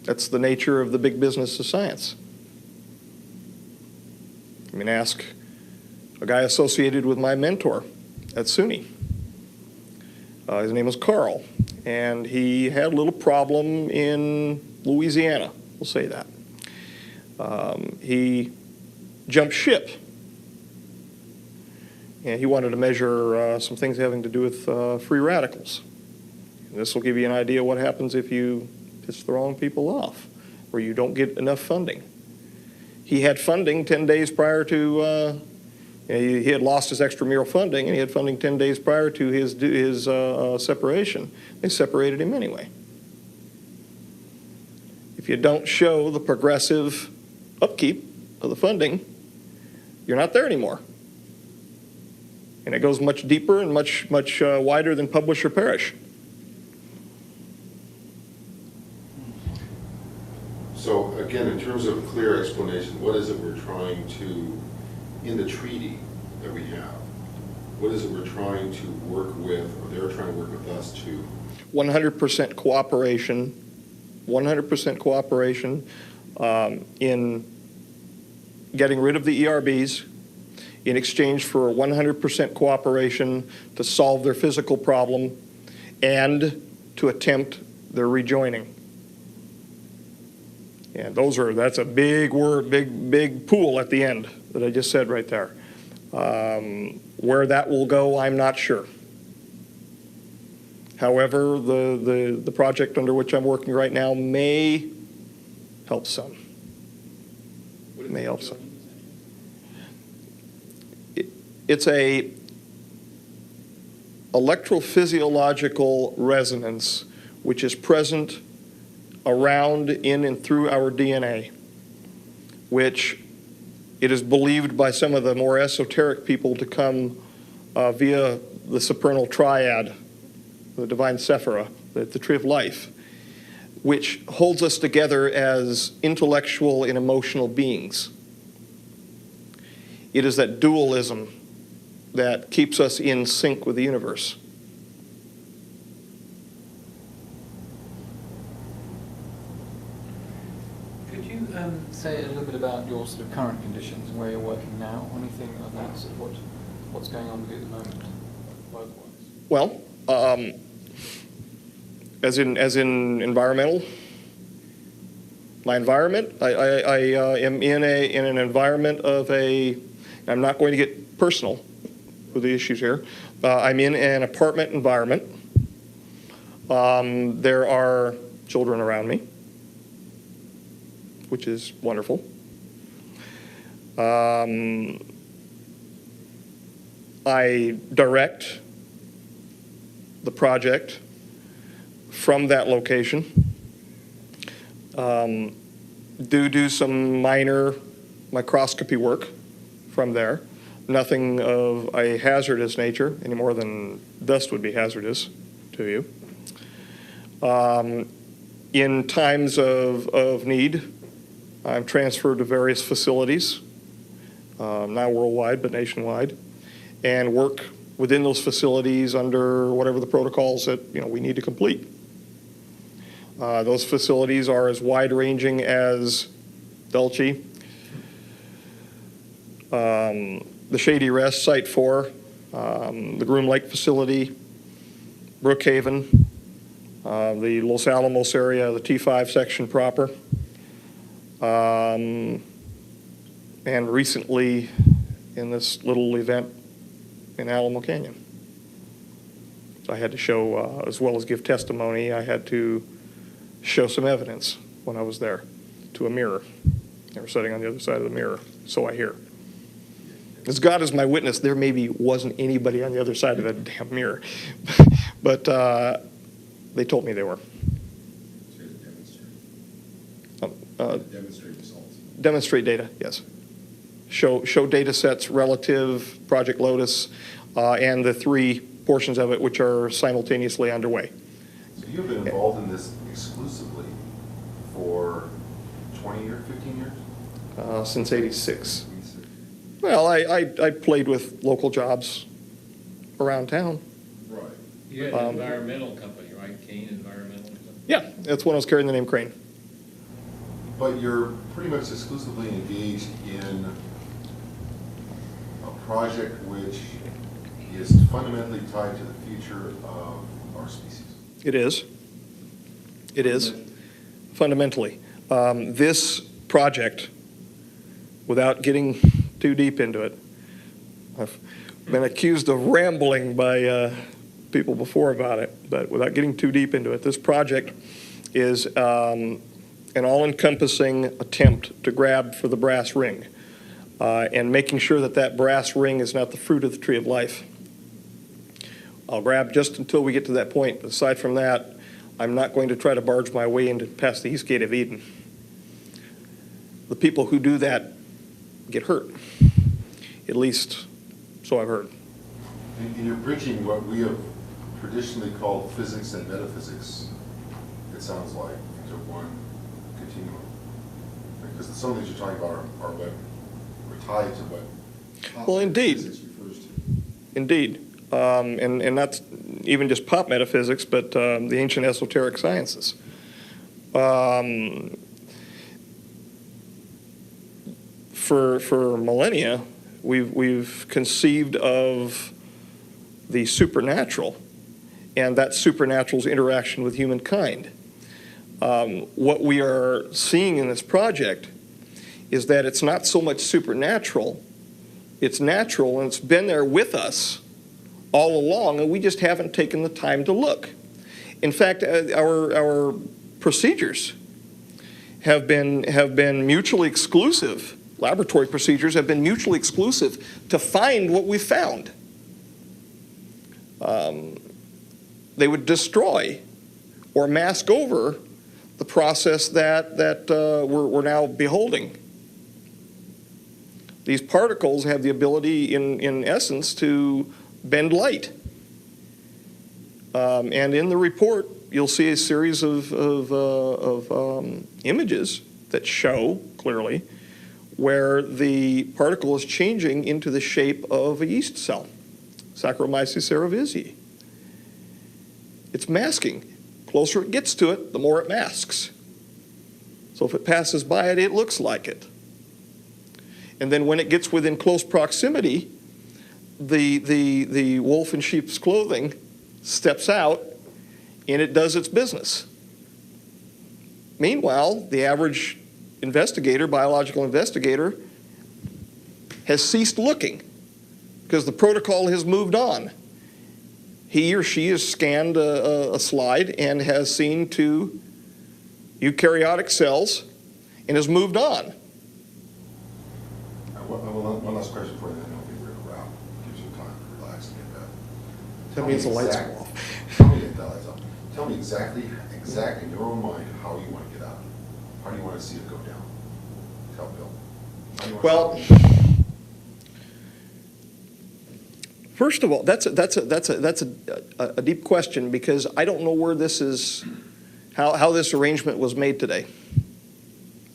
That's the nature of the big business of science. I mean, ask a guy associated with my mentor at SUNY. His name was Carl, and he had a little problem in Louisiana. We'll say that. He jumped ship, and he wanted to measure some things having to do with free radicals. And this will give you an idea what happens if you piss the wrong people off, or you don't get enough funding. He had funding 10 days prior to, he had lost his extramural funding, and he had funding 10 days prior to his separation. They separated him anyway. If you don't show the progressive upkeep of the funding, you're not there anymore. And it goes much deeper and much wider than publish or perish. So again, in terms of a clear explanation, what is it we're trying to, in the treaty that we have, what is it we're trying to work with, or they're trying to work with us to? 100% cooperation, 100% cooperation in getting rid of the ERBs in exchange for 100% cooperation to solve their physical problem and to attempt their rejoining. And that's a big word, big pool at the end that I just said right there. Where that will go, I'm not sure. However, the project under which I'm working right now may help some. May help some. It's a electrophysiological resonance which is present around, in, and through our DNA, which it is believed by some of the more esoteric people to come via the supernal triad, the divine Sephira, the tree of life, which holds us together as intellectual and emotional beings. It is that dualism that keeps us in sync with the universe. Could you say a little bit about your sort of current conditions and where you're working now? Anything of that sort of what's going on with you at the moment, work-wise? Well, as in environmental, my environment, I am in an environment of I'm not going to get personal with the issues here. I'm in an apartment environment. There are children around me, which is wonderful. I direct the project from that location. Do some minor microscopy work from there. Nothing of a hazardous nature, any more than dust would be hazardous to you. In times of need, I'm transferred to various facilities, not worldwide, but nationwide, and work within those facilities under whatever the protocols that, we need to complete. Those facilities are as wide-ranging as Dulce, the Shady Rest, Site 4, the Groom Lake facility, Brookhaven, the Los Alamos area, the T5 section proper, and recently in this little event in Alamo Canyon. So I had to show, as well as give testimony, I had to show some evidence when I was there to a mirror. They were sitting on the other side of the mirror, so I hear. As God is my witness, there maybe wasn't anybody on the other side of that damn mirror. But they told me they were. Demonstrate results. Demonstrate data, yes. Show data sets relative, Project Lotus, and the 3 portions of it which are simultaneously underway. So you've been involved in this exclusively for 20 years, 15 years? Since '86. Well, I played with local jobs around town. Right. You had an environmental company, right? Kane Environmental or something? Yeah, that's when I was carrying the name Crane. But you're pretty much exclusively engaged in a project which is fundamentally tied to the future of our species. It is. It is, fundamentally. This project, without getting too deep into it, I've been accused of rambling by people before about it, but without getting too deep into it, this project is an all-encompassing attempt to grab for the brass ring and making sure that that brass ring is not the fruit of the tree of life. I'll grab just until we get to that point. But aside from that, I'm not going to try to barge my way into past the East Gate of Eden. The people who do that get hurt, at least so I've heard. And you're bridging what we have traditionally called physics and metaphysics, it sounds like, into one continuum. Because some of things you're talking about are what are tied to what Well, indeed. physics refers to. Indeed. And not even just pop metaphysics, but the ancient esoteric sciences. For millennia, we've conceived of the supernatural and that supernatural's interaction with humankind. What we are seeing in this project is that it's not so much supernatural, it's natural, and it's been there with us all along, and we just haven't taken the time to look. In fact, our procedures have been mutually exclusive. Laboratory procedures have been mutually exclusive to find what we found. They would destroy or mask over the process that we're now beholding. These particles have the ability, in essence, to bend light. And in the report, you'll see a series of images that show clearly where the particle is changing into the shape of a yeast cell, Saccharomyces cerevisiae. It's masking. Closer it gets to it, the more it masks. So if it passes by it, it looks like it. And then when it gets within close proximity, the wolf in sheep's clothing steps out and it does its business. Meanwhile, the average investigator, biological investigator, has ceased looking because the protocol has moved on. He or she has scanned a slide and has seen 2 eukaryotic cells and has moved on. One last question for you, then I'll be real wrap. Gives you time to relax and get back. That means the lights go off. Tell me, the lights off. Tell me exactly in your own mind how you want to get out. How do you want to see it go down? Tell Bill. How do you want to see it go down? First of all, that's a deep question because I don't know where this is, how this arrangement was made today.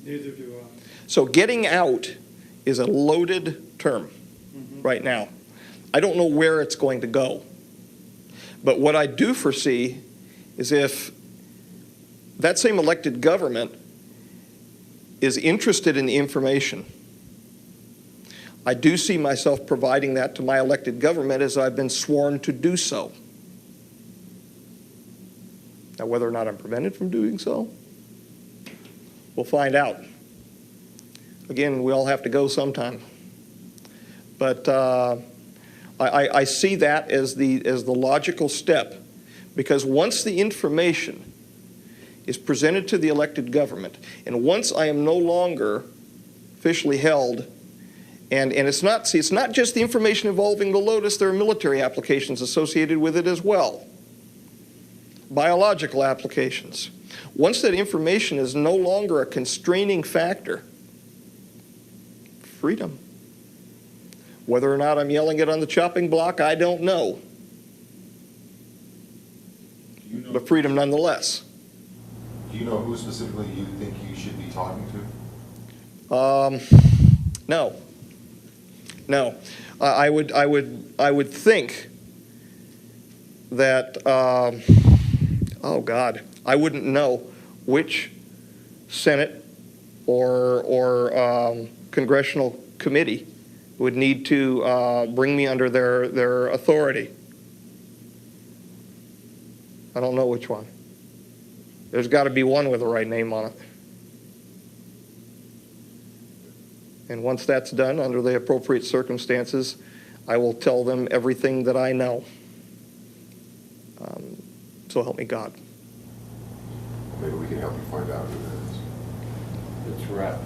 Neither do I. So getting out is a loaded term right now. I don't know where it's going to go. But what I do foresee is if that same elected government is interested in the information, I do see myself providing that to my elected government as I've been sworn to do so. Now, whether or not I'm prevented from doing so, we'll find out. Again, we all have to go sometime. But I see that as the logical step, because once the information is presented to the elected government, and once I am no longer officially held, and it's not just the information involving the Lotus, there are military applications associated with it as well, biological applications. Once that information is no longer a constraining factor, freedom. Whether or not I'm yelling it on the chopping block, I don't know. But freedom nonetheless. Do you know who specifically you think you should be talking to? No. No. I would think that, oh God, I wouldn't know which Senate or congressional committee would need to bring me under their authority. I don't know which one. There's got to be one with the right name on it. And once that's done, under the appropriate circumstances, I will tell them everything that I know. So help me God. Maybe we can help you find out who that is. That's right.